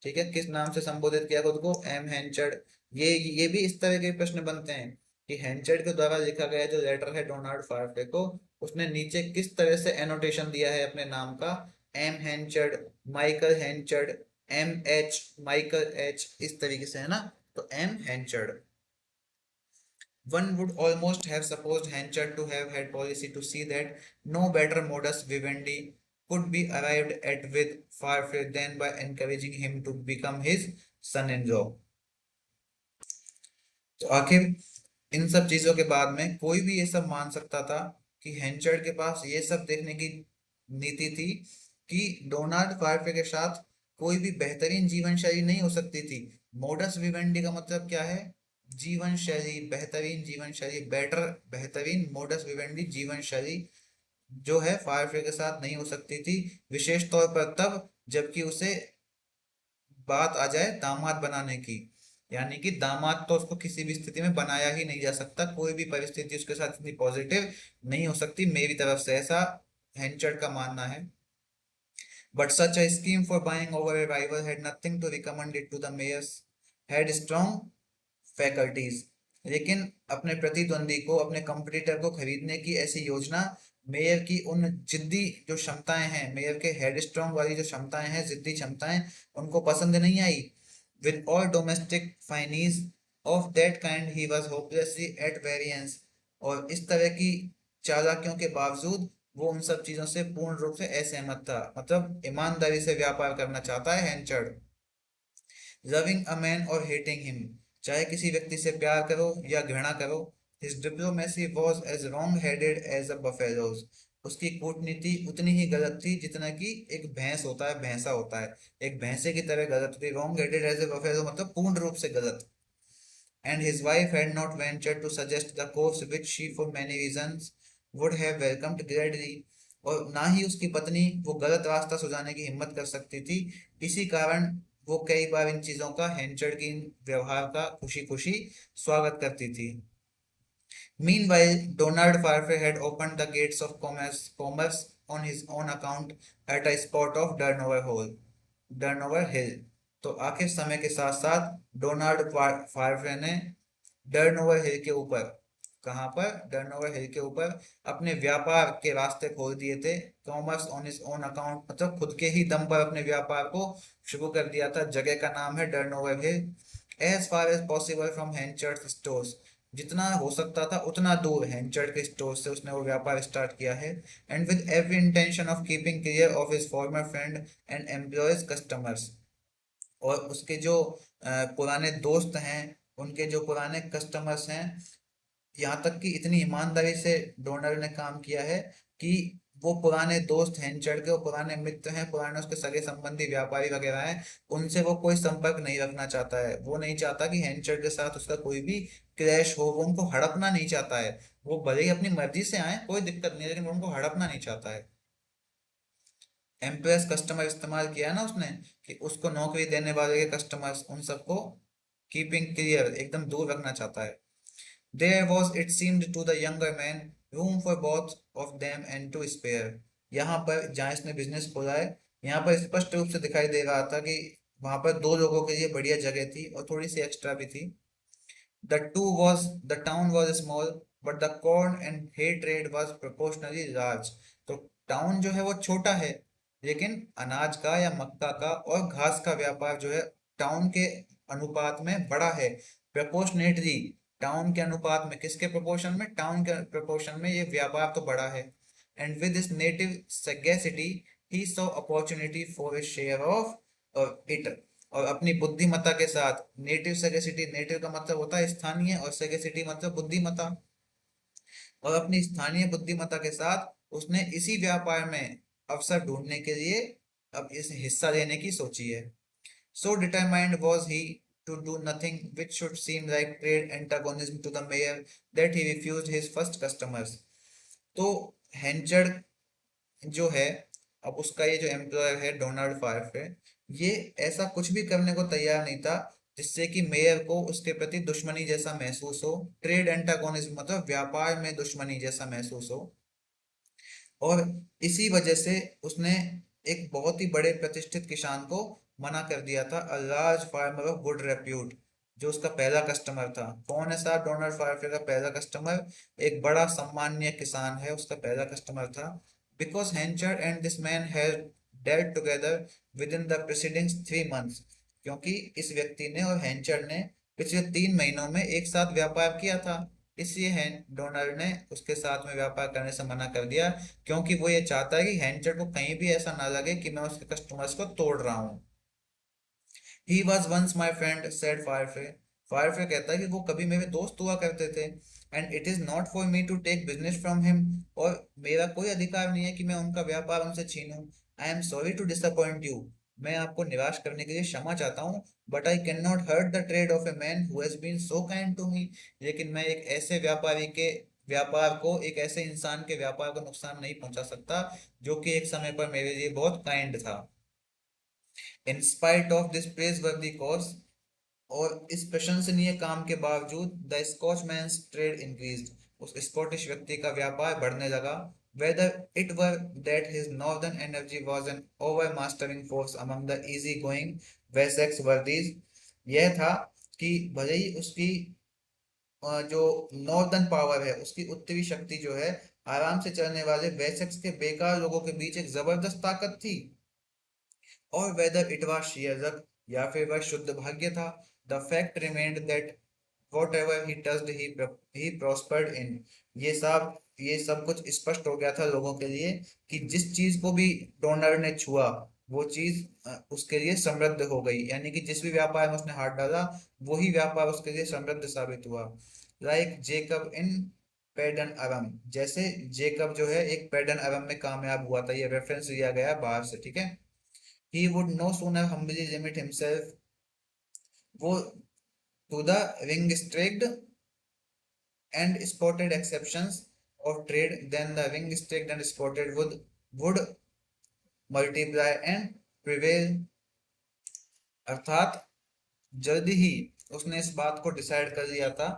ठीक है, किस नाम से संबोधित किया खुद को? एम हैंचर्ड। ये भी इस तरह के प्रश्न बनते हैं कि हैंचर्ड के द्वारा लिखा गया जो लेटर है डोनाल्ड फार्फे को, उसने नीचे किस तरह से एनोटेशन दिया है अपने नाम का? M Henchard, Michael Henchard, M H, Michael H, इस तरीके से, है ना? तो M Henchard. One would almost have supposed Henchard to have had policy to see that no better modus vivendi could be arrived at with Farfrae than by encouraging him to become his son-in-law. तो आखिर इन सब चीजों के बाद में कोई भी ये सब मान सकता था कि हेंचर्ड के पास ये सब देखने की नीति थी कि डोनाल्ड फार्फे के साथ कोई भी बेहतरीन जीवन शैली नहीं हो सकती थी। मोडस विवेंडी का मतलब क्या है? जीवन शैली, बेहतरीन जीवन शैली, बेटर, बेहतरीन मोडस विवेंडी जीवन शैली जो है फायरफ्री के साथ नहीं हो सकती थी, विशेष तौर पर तब जबकि उसे बात आ जाए दामाद बनाने की। यानी कि दामाद तो उसको किसी भी स्थिति में बनाया ही नहीं जा सकता, कोई भी परिस्थिति उसके साथ इतनी पॉजिटिव नहीं हो सकती मेरी तरफ से, ऐसा हेंचर्ड का मानना है। But such a scheme for buying over a rival had nothing to recommend it to the mayor's had strong faculties. लेकिन अपने प्रतिद्वंदी को, अपने कंपटीटर को खरीदने की ऐसी योजना मेयर की उन जिद्दी जो क्षमताएं हैं, मेयर के हेड स्ट्रॉन्ग वाली जो क्षमताएं हैं, जिद्दी क्षमताएं, उनको पसंद नहीं आई। With all domestic fineries of that kind he was hopelessly at variance. और इस तरह की चालाकियों के बावजूद वो उन सब चीजों से पूर्ण रूप से असहमत था, मतलब ईमानदारी से व्यापार करना चाहता है हैंचर्ड। लविंग अ मैन और हेटिंग हिम, चाहे किसी व्यक्ति से प्यार करो या घृणा करो, his diplomacy was as wrong headed as a buffalo's, उसकी कूटनीति उतनी ही गलत थी जितना कि एक भैंस होता है, भैंसा होता है, एक भैंसे की तरह गलत थी। Wrong headed as a buffalo मतलब पूर्ण रूप से गलत। And his wife had not ventured to suggest the course which she for many reasons would have welcomed gladly, और ना ही उसकी पत्नी वो गलत रास्ता सुझाने की हिम्मत कर सकती थी। इसी कारण वो कई बार इन चीजों का, हेंचर्ड की इन व्यवहार का खुशी खुशी स्वागत करती थी। Meanwhile, Donald Farfrae had opened the gates of commerce on his own account at a spot of Durnover Hill. तो आखिर समय के साथ साथ डोनाल्ड फार्फरे ने डर्नोवर हिल के ऊपर, कहाँ पर? डर्नोवर हिल के ऊपर अपने व्यापार के रास्ते खोल दिए थे। Commerce on his own account मतलब खुद के ही दम पर अपने व्यापार को शुरू कर दिया था। जगह का नाम है Durnover Hill. As far as possible from Henchard stores, जितना हो सकता था उतना दूर हैंचर्ड के स्टोर से उसने वो व्यापार स्टार्ट किया है। And with every intention of keeping clear of his farmer friend and employees customers, और उसके जो पुराने दोस्त हैं, उनके जो पुराने कस्टमर्स हैं, यहाँ तक कि इतनी ईमानदारी से डोनाल्ड ने काम किया है कि वो पुराने दोस्त हेंचर्ड के, वो पुराने मित्र हैं, पुराने उसके सगे संबंधी व्यापारी वगैरह हैं, उनसे वो कोई संपर्क नहीं रखना चाहता है। वो नहीं चाहता कि हेंचर्ड के साथ उसका कोई भी क्लैश हो, वो उनको हड़पना नहीं चाहता है। वो भले ही अपनी मर्जी से आए, कोई दिक्कत नहीं, लेकिन वो उनको हड़पना नहीं चाहता है। एम्प्रेस कस्टमर इस्तेमाल किया है ना उसने, कि उसको नौकरी देने वाले के कस्टमर्स, उन सबको कीपिंग क्लियर, एकदम दूर रखना चाहता है। There was, it seemed to the younger man, room for both of them and to spare. यहाँ पर जहाँ इसने बिजनेस खोला है, यहाँ पर स्पष्ट रूप से दिखाई दे रहा था कि वहां पर दो लोगों के लिए बढ़िया जगह थी और थोड़ी सी एक्स्ट्रा भी थी। The town was small, but the corn and hay trade was proportionally large. तो टाउन जो है वो छोटा है, लेकिन अनाज का या मक्का का और घास का व्यापार जो है टाउन के अनुपात में बड़ा है। प्रपोर्शनेटली, टाउन के अनुपात में, किसके प्रोपोर्शन में? टाउन के प्रोपोर्शन में ये व्यापार तो बड़ा है। And with this native sagacity he saw opportunity for a share of it. और अपनी बुद्धिमत्ता के साथ, नेटिव सगेसिटी, नेटिव का मतलब होता है स्थानीय और सगेसिटी मतलब बुद्धिमत्ता, और अपनी स्थानीय बुद्धिमत्ता के साथ उसने इसी व्यापार में अवसर ढूंढने के लिए अब इस हिस्सा लेने की सोची है। So determined was he to do nothing which should seem like trade antagonism to the mayor that he refused his first customers. तो हेंचर्ड जो है, अब उसका ये जो एम्प्लॉयर है डोनाल्ड फार्फ है, ये ऐसा कुछ भी करने को तैयार नहीं था जिससे कि मेयर को उसके प्रति दुश्मनी जैसा महसूस हो। ट्रेड एंटागोनिज्म मतलब व्यापार में दुश्मनी जैसा महसूस हो। और इसी वजह से उसने एक बहुत ही बड़े प्रतिष्ठित किसान को मना कर दिया था, a large farmer of good repute, जो उसका पहला कस्टमर था। कौन है साहब डोनाल्ड फार्फे का पहला कस्टमर? एक बड़ा सम्माननीय किसान है, उसका पहला कस्टमर था। Because Henchard and this man had dealt together with in the preceding 3 months, क्योंकि इस व्यक्ति ने और हेंचर ने पिछले 3 महीनों में एक साथ व्यापार किया था। इसलिए डोनाल्ड ने उसके साथ में व्यापार करने से मना कर दिया, क्योंकि वो ये चाहता है कि हैंचर को कहीं भी ऐसा ना लगे कि मैं उसके कस्टमर्स को तोड़ रहा हूँ। He was once my friend said Farfrae. Farfrae कहता है कि वो कभी मेरे दोस्त हुआ करते थे। And it is not for me to take business from him, और मेरा कोई अधिकार नहीं है कि मैं उनका व्यापार उनसे छीनूं। I am sorry to disappoint you, मैं आपको निराश करने के लिए क्षमा चाहता हूँ। But I can not hurt the trade of a man who has been so kind to me. लेकिन मैं एक ऐसे व्यापारी के व्यापार को, एक ऐसे इंसान के व्यापार को नुकसान नहीं पहुंचा सकता जो कि एक समय पर मेरे लिए बहुत काइंड था। In spite of this praiseworthy cause, और इस प्रशंसनीय काम के बावजूद, द स्कॉचमैन्स ट्रेड इंक्रीज्ड, उस स्कॉटिश व्यक्ति का व्यापार बढ़ने लगा। Whether it were that his northern energy was an overmastering force among the easy going Wessex worthies, यह था कि भले ही उसकी जो नॉर्दर्न पावर है, उसकी उत्तरी शक्ति जो है, आराम से चलने वाले वेसेक्स के बेकार लोगों के बीच एक जबरदस्त ताकत थी। और whether it was sheer luck या फिर वह शुद्ध भाग्य था, the fact remained that whatever he touched he prospered in। ये सब कुछ स्पष्ट हो गया था लोगों के लिए कि जिस चीज को भी डोनर ने छुआ, वो चीज उसके लिए समृद्ध हो गई। यानी कि जिस भी व्यापार में उसने हाथ डाला, वही व्यापार उसके लिए समृद्ध साबित हुआ। लाइक जेकब इन पैडन अरम, जैसे जेकब जो है एक पैडन अरम में कामयाब हुआ था। ये रेफरेंस लिया गया है बाहर से, ठीक है। He would no sooner humbly limit himself वो to the ring-streaked and spotted exceptions of trade than the ring-streaked and spotted would multiply and prevail। अर्थात जल्दी ही उसने इस बात को डिसाइड कर लिया था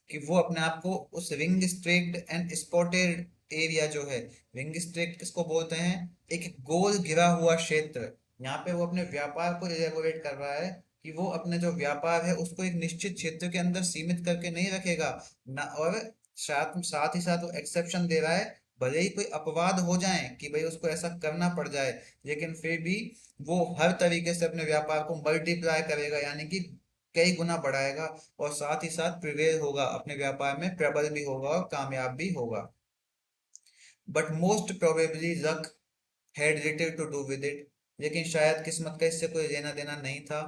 कि वो अपने आप को उस रिंग स्ट्रेक्ड एंड स्पॉटेड एरिया जो है, रिंग स्ट्रेक्ड किसको बोलते हैं? एक गोल घिरा हुआ क्षेत्र। यहाँ पे वो अपने व्यापार को इलेबोरेट कर रहा है कि वो अपने जो व्यापार है उसको एक निश्चित क्षेत्र के अंदर सीमित करके नहीं रखेगा ना, और साथ साथ ही साथ वो एक्सेप्शन दे रहा है। भले ही कोई अपवाद हो जाए कि भाई उसको ऐसा करना पड़ जाए, लेकिन फिर भी वो हर तरीके से अपने व्यापार को मल्टीप्लाई करेगा, यानी कि कई गुना बढ़ाएगा, और साथ ही साथ प्रिवेल होगा, अपने व्यापार में प्रबल भी होगा और कामयाब भी होगा। But most probably luck had little to do with it, लेकिन शायद किस्मत का इससे कोई लेना देना नहीं था।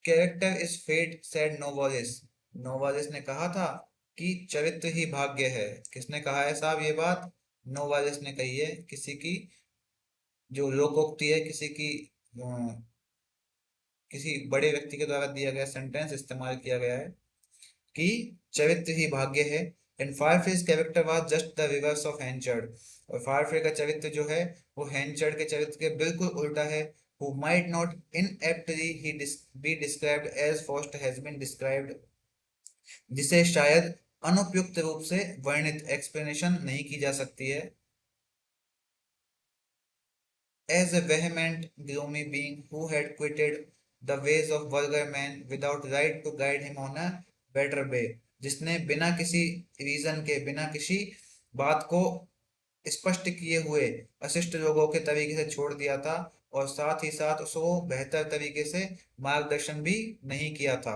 कैरेक्टर इज फेट सेड नोवालिस, नोवालिस ने कहा था कि चरित्र ही भाग्य है। किसने कहा है साहब ये बात? नोवालिस ने कही है, किसी की जो लोकोक्ति है, किसी बड़े व्यक्ति के द्वारा दिया गया सेंटेंस इस्तेमाल किया गया है कि चरित्र ही भाग्य है। And Farfrae's character was just the reverse of Henchard's, और फायरफिश का चरित्र जो है वो हैंचर्ड के चरित्र के बिल्कुल उल्टा है। who might not inaptly be described as Faust has been described, जिसे शायद अनुपयुक्त रूप से वर्णित, एक्सप्लेनेशन नहीं की जा सकती है, as a vehement, gloomy being who had quitted the ways of vulgar men without right to guide him on a better way। जिसने बिना किसी रीजन के, बिना किसी बात को स्पष्ट किए हुए अशिष्ट लोगों के तरीके से छोड़ दिया था, और साथ ही साथ उसको बेहतर तरीके से मार्गदर्शन भी नहीं किया था।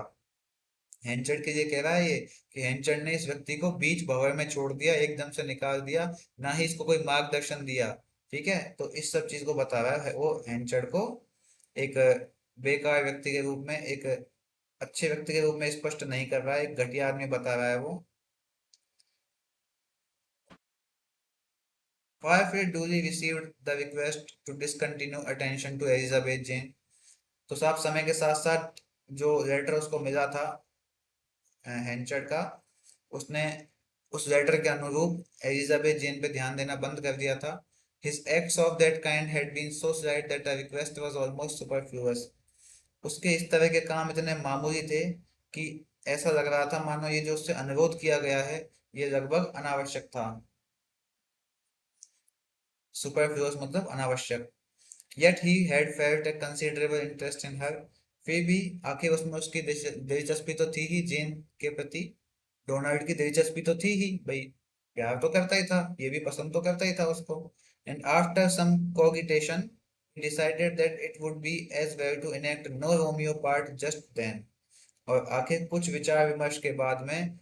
हेंचर्ड के लिए कह रहा है ये कि हेंचर्ड ने इस व्यक्ति को बीच भंवर में छोड़ दिया, एकदम से निकाल दिया, ना ही इसको कोई मार्गदर्शन दिया। ठीक है, तो इस सब चीज को बता रहा है वो हेंचर्ड को, एक बेकार व्यक्ति के रूप में, एक अच्छे व्यक्ति के रूप में स्पष्ट नहीं कर रहा है, एक घटिया आदमी बता रहा है वो। Firefly duly received the request to discontinue attention to Elizabeth Jane। तो साफ समय के साथ साथ जो लेटर उसको मिला था हेंचर्ड का, उसने उस लेटर के अनुरूप एलिजाबेथ जेन पे ध्यान देना बंद कर दिया था। His acts of that kind had been so slight that the request was almost superfluous। उसके इस तरह के काम इतने मामूली थे कि ऐसा लग रहा था मानो ये जो उससे अनुरोध किया गया है ये लगभग अनावश्यक था। सुपरफ्लुअस मतलब अनावश्यक। Yet he had felt a considerable interest in her। फिर भी आखिर उसमें उसकी दिलचस्पी तो थी ही जेन के प्रति। डोनाल्ड की दिलचस्पी तो थी ही भाई, प्यार तो करता ही था, ये भी पसंद तो करता ही था उसको। And after some cogitation decided that it would be as well to enact no Romeo part just then. और आखिर कुछ विचार विमर्श के बाद में,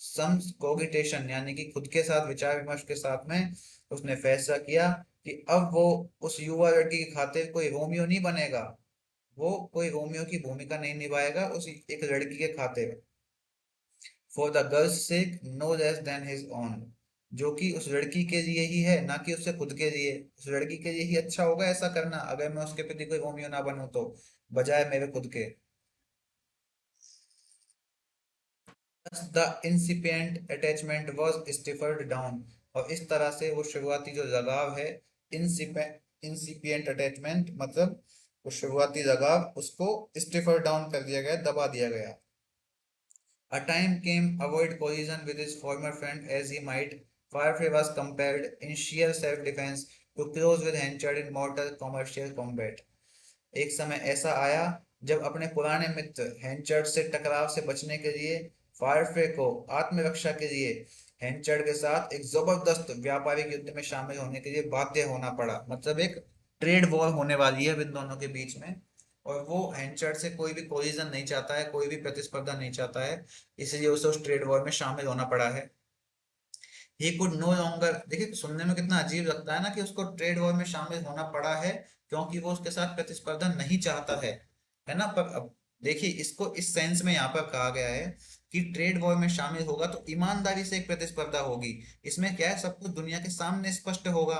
सम कोगिटेशन यानी कि खुद के साथ विचार विमर्श के साथ में, उसने फैसला किया कि अब वो उस युवा लड़की की खातिर कोई रोमियो नहीं बनेगा, वो कोई रोमियो की भूमिका नहीं निभाएगा उस एक लड़की के खातिर। For the girl's sake no less than his own. जो कि उस लड़की के लिए ही है, ना कि उससे खुद के लिए। उस लड़की के लिए ही अच्छा होगा ऐसा करना, अगर मैं उसके प्रति कोई रोमियो ना बनूं तो, बजाय मेरे खुद के। The incipient attachment was stifled down. और इस तरह से वो शुरुआती जो लगाव है, इंसिपिएंट अटैचमेंट मतलब वो शुरुआती लगाव, उसको स्टिफर डाउन कर दिया गया, दबा दिया गया। A time came avoid collision with his former friend as he might, Firefly was compelled in sheer self-defense to close with Henchard in mortal commercial combat। एक समय ऐसा आया जब अपने पुराने मित्र हेंचर्ड से टकराव से बचने के लिए फायरफ्रे को आत्मरक्षा के लिए हेंचर्ड के साथ एक जबरदस्त व्यापारिक युद्ध में शामिल होने के लिए बाध्य होना पड़ा। मतलब एक ट्रेड वॉर होने वाली है इन दोनों के बीच में, और वो हेंचर्ड से कोई भी कोलिजन नहीं चाहता है, कोई भी प्रतिस्पर्धा नहीं चाहता है, इसलिए उसे उस ट्रेड वॉर में शामिल होना पड़ा है। ही कुड नो लॉन्गर, देखिए सुनने में कितना अजीब लगता है ना कि उसको ट्रेड वॉर में शामिल होना पड़ा है क्योंकि वो उसके साथ प्रतिस्पर्धा नहीं चाहता है ना। पर अब देखिए इसको इस सेंस में यहाँ पर कहा गया है कि ट्रेड वॉर में शामिल होगा तो ईमानदारी से एक प्रतिस्पर्धा होगी। इसमें क्या है, सब कुछ दुनिया के सामने स्पष्ट होगा,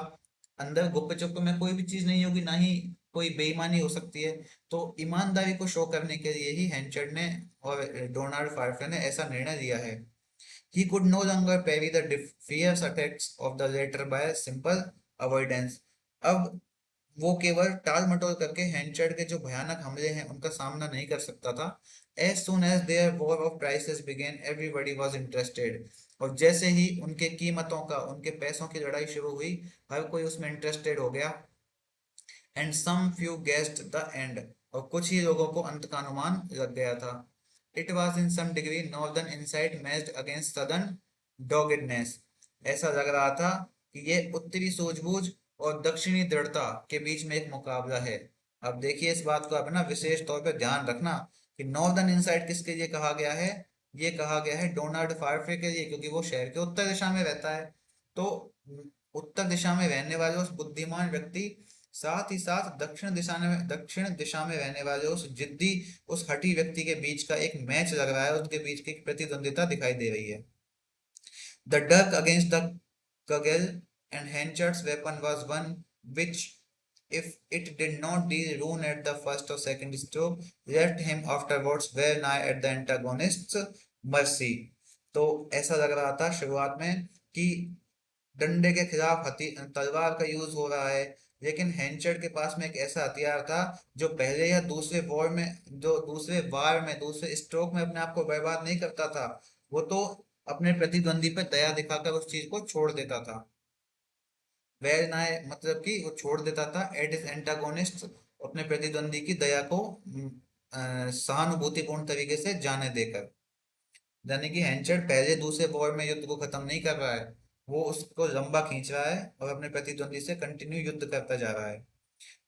अंदर गुप्त चुप्त में कोई भी चीज नहीं होगी, ना ही कोई बेईमानी हो सकती है। तो ईमानदारी को शो करने के लिए ही हेंचर्ड ने और डोनाल्ड फार्फे ने ऐसा निर्णय लिया है। He could no longer parry the fierce attacks of the latter by simple avoidance। अब वो केवल टाल मटोल करके हेंचर्ड के जो भयानक हमले हैं उनका सामना नहीं कर सकता था। As soon as their war of prices began, everybody was interested। और जैसे ही उनके कीमतों का, उनके पैसों की लड़ाई शुरू हुई, हर कोई उसमें इंटरेस्टेड हो गया। And some few guessed the end, और कुछ ही लोगों को अंत का अनुमान लग गया था। It was in some degree northern insight matched against southern doggedness. ऐसा लग रहा था कि ये उत्तरी सूझबूझ और दक्षिणी दृढ़ता के बीच में एक मुकाबला है। अब देखिए इस बात को आप ना विशेष तौर पर ध्यान रखना कि नॉर्दर्न इंसाइट किसके लिए कहा गया है। ये कहा गया है डोनाल्ड फार्फे के लिए, क्योंकि वो शहर के उत्तर दिशा में रहता है। तो उत्तर दिशा में रहने वाले उस बुद्धिमान व्यक्ति, साथ ही साथ दक्षिण दिशा में रहने वाले उस जिद्दी, उस हठी व्यक्ति के बीच का एक मैच लग रहा है, उनके बीच की एक प्रतिद्वंदिता दिखाई दे रही है। The duck against the cudgel and Henchard's weapon was one which if it did not deal ruin at the first or second stroke left him afterwards well nigh at the antagonist's mercy। तो ऐसा लग रहा था शुरुआत में कि डंडे के खिलाफ तलवार का यूज हो रहा है, लेकिन हेंचर्ड के पास में एक ऐसा हथियार था जो पहले या दूसरे वॉर में, जो दूसरे वार में, दूसरे स्ट्रोक में अपने आप को बर्बाद नहीं करता था, वो तो अपने प्रतिद्वंदी पे दया दिखाकर उस चीज को छोड़ देता था। वेल नाय मतलब कि वो छोड़ देता था एट इज एंटागोनिस्ट, अपने प्रतिद्वंदी की दया को सहानुभूतिपूर्ण तरीके से जाने देकर। यानी कि हेंचर्ड पहले दूसरे वॉर में युद्ध को खत्म नहीं कर रहा है, वो उसको लंबा खींच रहा है और अपने प्रतिद्वंदी से कंटिन्यू युद्ध करता जा रहा है।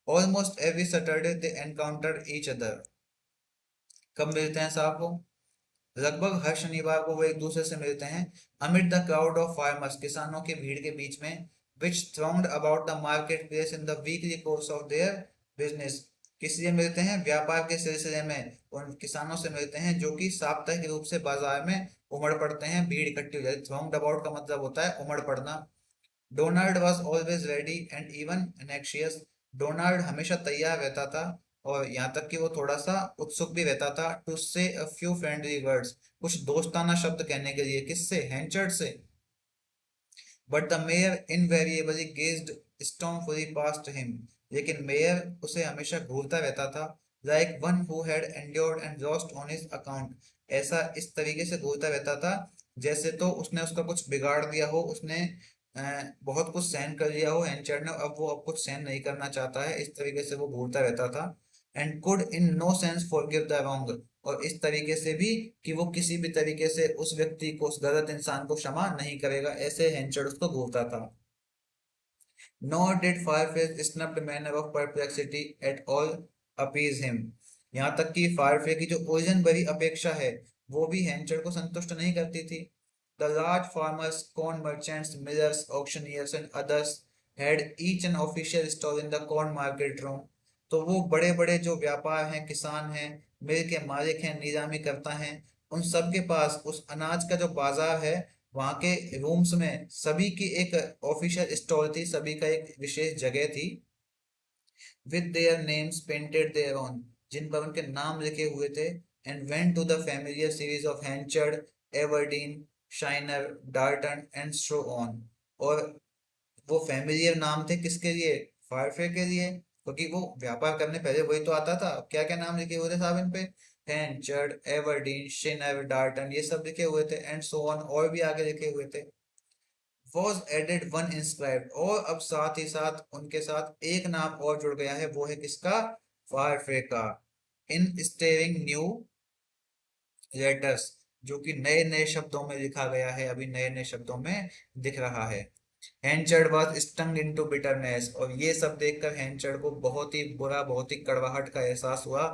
ऑलमोस्ट एवरी सैटरडे दे एनकाउंटर ईच अदर। कब मिलते हैं साहब वो? लगभग हर शनिवार को वो एक दूसरे से मिलते हैं। Amid the crowd of farmers, किसानों की भीड़ के बीच में, विच thronged about the market place in the weekly course of their business. किस लिए मिलते हैं? व्यापार के सिलसिले में उन किसानों से मिलते हैं जो कि साप्ताहिक रूप से बाजार में उमड़ पड़ते हैं, भीड़ इकट्ठी हो जाती है। thronged अबाउट का मतलब होता है उमड़ पड़ना। Donald was always ready and even anxious. Donald हमेशा तैयार रहता था और यहाँ तक कि वो थोड़ा सा उत्सुक भी रहता था। टू से अ फ्यू फ्रेंडली वर्ड्स, कुछ दोस्ताना शब्द कहने के लिए। किससे? हैंचर्ड से। But the mayor invariably gazed stormfully past him. लेकिन मेयर उसे हमेशा घूरता रहता था। Like one who had endured and lost on his account. ऐसा इस तरीके से घूरता रहता था जैसे तो उसने उसका कुछ बिगाड़ दिया हो, उसने बहुत कुछ सहन कर लिया हो एंचर ने, अब वो अब कुछ सहन नहीं करना चाहता है, इस तरीके से वो घूरता रहता था। And could in no sense forgive the wrong. और इस तरीके से भी कि वो किसी भी तरीके से उस व्यक्ति को, उस गलत इंसान को क्षमा नहीं करेगा, ऐसे हेंचर्ड उसको घूरता था। Nor did Fireface's snubbed manner of perplexity at all appease him। यहाँ तक कि फायरफे की जो ओरिजिन भरी अपेक्षा है वो भी हैंचर को संतुष्ट नहीं करती थी। The large farmers, corn merchants, millers, auctioneers and others had each an official stall in the corn market room। तो वो बड़े बड़े जो व्यापार हैं, किसान हैं, मिल के मालिक हैं, नीलामी करता हैं, उन सब के पास उस अनाज का जो बाजार है वहाँ के रूम्स में सभी की एक ऑफिशियल स्टॉल थी, सभी का एक विशेष जगह थी। With their names painted thereon, जिन पर उनके नाम लिखे हुए थे। And went to the familiar series of Henchard, Everdene, Shiner, Darton and so on. और वो फैमिलियर नाम थे किसके लिए? फायरफे के लिए, क्योंकि वो व्यापार करने पहले वही तो आता था। क्या क्या नाम लिखे हुए थे साहब इन पे? हैंचर्ड, एवर्डीन, शिनर, डार्टन, ये सब लिखे हुए थे। एंड सो ऑन, और भी आगे लिखे हुए थे। वॉज एडेड वन इंस्क्राइब्ड, और अब साथ ही साथ उनके साथ एक नाम और जुड़ गया है, वो है किसका? फारफे का। इन स्टेरिंग न्यू लेटर्स, जो कि नए नए शब्दों में लिखा गया है, अभी नए नए शब्दों में दिख रहा है। हैंचर्ड वॉज स्टंग इनटू बिटरनेस, और ये सब देखकर हैंचर्ड को बहुत ही बुरा, बहुत ही कड़वाहट का एहसास हुआ।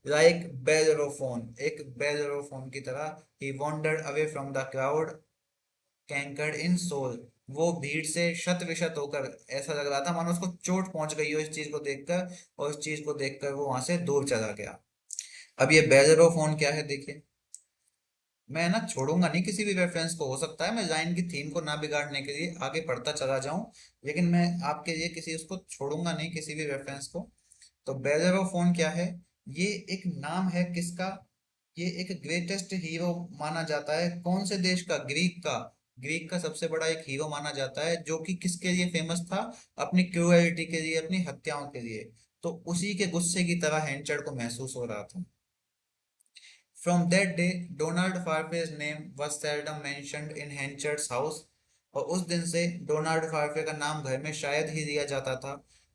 लाइक बेलरोफोन, एक बेलरोफोन की तरह। He wandered away from the crowd, cankered in soul. वो भीड़ से शत विशत होकर, ऐसा लग रहा था मानो उसको चोट पहुंच गई हो इस चीज को देखकर, और इस चीज को देखकर वो वहां से दूर चला गया। अब ये बेजरो फोन क्या है देखिए। मैं ना छोड़ूंगा नहीं किसी भी रेफरेंस को, हो सकता है मैं लाइन की थीम को ना बिगाड़ने के लिए आगे पढ़ता चला जाऊं, लेकिन मैं आपके लिए किसी उसको छोड़ूंगा नहीं, किसी भी रेफरेंस को। तो बेजरो फोन क्या है? ये एक नाम है किसका? ये एक ग्रेटेस्ट हीरो माना जाता है। कौन से देश का? ग्रीक का। ग्रीक का सबसे बड़ा एक हीरो माना जाता है, जो कि किसके लिए फेमस था? अपनी क्रूएलिटी के लिए, अपनी हत्याओं के लिए। तो उसी के गुस्से की तरह हैंचर्ड को महसूस हो रहा था। From that day Donald Farfrae's name was seldom mentioned in Henchard's house. और उस दिन से डोनाल्ड फारफे का नाम घर में शायद ही लिया जाता था।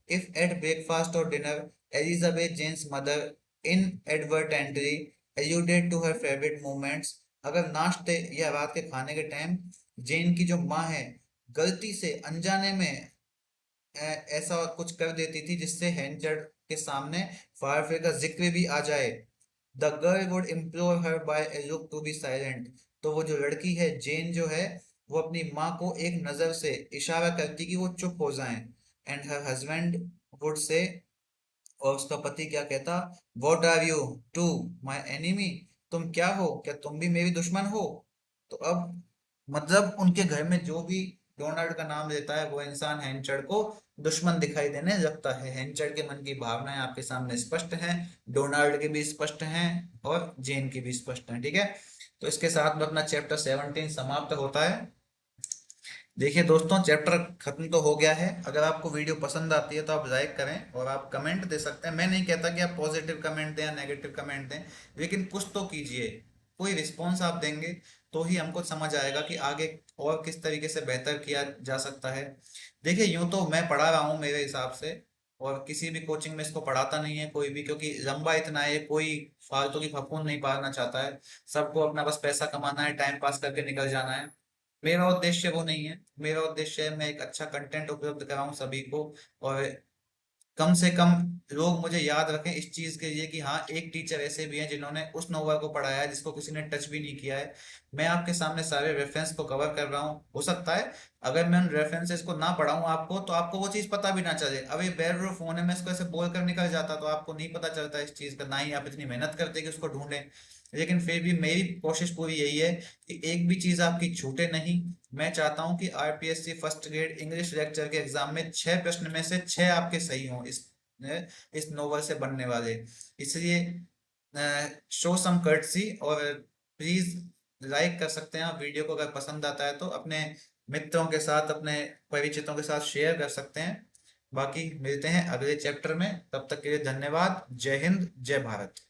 If at breakfast or dinner, Elizabeth Jane's mother inadvertently alluded to her favorite moments। अगर नाश्ते या रात के खाने के टाइम जेन की जो माँ है गलती से अनजाने में ऐसा कुछ कर देती थी जिससे हैंचर्ड के सामने फायरफे का जिक्र भी आ जाए। The girl would implore her by a look to be silent. तो वो जो लड़की है जेन जो है, वो अपनी माँ को एक नजर से इशारा करती कि वो चुप हो जाएं। And her husband would say, और उसका पति क्या कहता? What are you to my enemy. तुम क्या हो? क्या तुम भी मेरी दुश्मन हो? तो अब मतलब उनके घर में जो भी डोनाल्ड का नाम लेता है वो इंसान हैंचर्ड को दुश्मन दिखाई देने लगता है। हैंचर्ड के मन की भावनाएं आपके सामने स्पष्ट हैं, डोनाल्ड की भी स्पष्ट हैं और जेन की भी स्पष्ट हैं। ठीक है, तो इसके साथ में अपना चैप्टर 17 समाप्त होता है। देखिए दोस्तों, चैप्टर खत्म तो हो गया है। अगर आपको वीडियो पसंद आती है तो आप लाइक करें और आप कमेंट दे सकते हैं। मैं नहीं कहता कि आप पॉजिटिव कमेंट दें या नेगेटिव कमेंट दें, लेकिन कुछ तो कीजिए। कोई रिस्पॉन्स आप देंगे तो ही हमको समझ आएगा कि आगे और किस तरीके से बेहतर किया जा सकता है। देखिए यूं तो मैं पढ़ा रहा हूँ मेरे हिसाब से, और किसी भी कोचिंग में इसको पढ़ाता नहीं है कोई भी, क्योंकि लंबा इतना है, कोई फालतू की फफूंद नहीं पालना चाहता है। सबको अपना बस पैसा कमाना है, टाइम पास करके निकल जाना है। मेरा उद्देश्य वो नहीं है। मेरा उद्देश्य है मैं एक अच्छा कंटेंट उपलब्ध कराऊं सभी को, और कम से कम लोग मुझे याद रखें इस चीज के लिए कि हाँ, एक टीचर ऐसे भी हैं जिन्होंने उस नोवेल को पढ़ाया है जिसको किसी ने टच भी नहीं किया है। मैं आपके सामने सारे रेफरेंस को कवर कर रहा हूँ। हो सकता है अगर मैं उन रेफरेंसेस को ना पढ़ाऊँ आपको, तो आपको वो चीज पता भी ना चले। अब ये बेरड्रो फोन है, मैं इसको ऐसे बोल कर निकल जाता तो आपको नहीं पता चलता इस चीज का, ना ही आप इतनी मेहनत करते कि उसको ढूंढें। लेकिन फिर भी मेरी कोशिश पूरी यही है कि एक भी चीज आपकी छूटे नहीं। मैं चाहता हूं कि RPSC first grade English lecture के एग्जाम में 6 प्रश्न में से 6 आपके सही हों इस नोवेल से बनने वाले। इसलिए शो सम कर्टसी, और प्लीज लाइक कर सकते हैं आप वीडियो को, अगर पसंद आता है तो अपने मित्रों के साथ, अपने परिचितों के साथ शेयर कर सकते हैं। बाकी मिलते हैं अगले चैप्टर में, तब तक के लिए धन्यवाद। जय हिंद, जय भारत।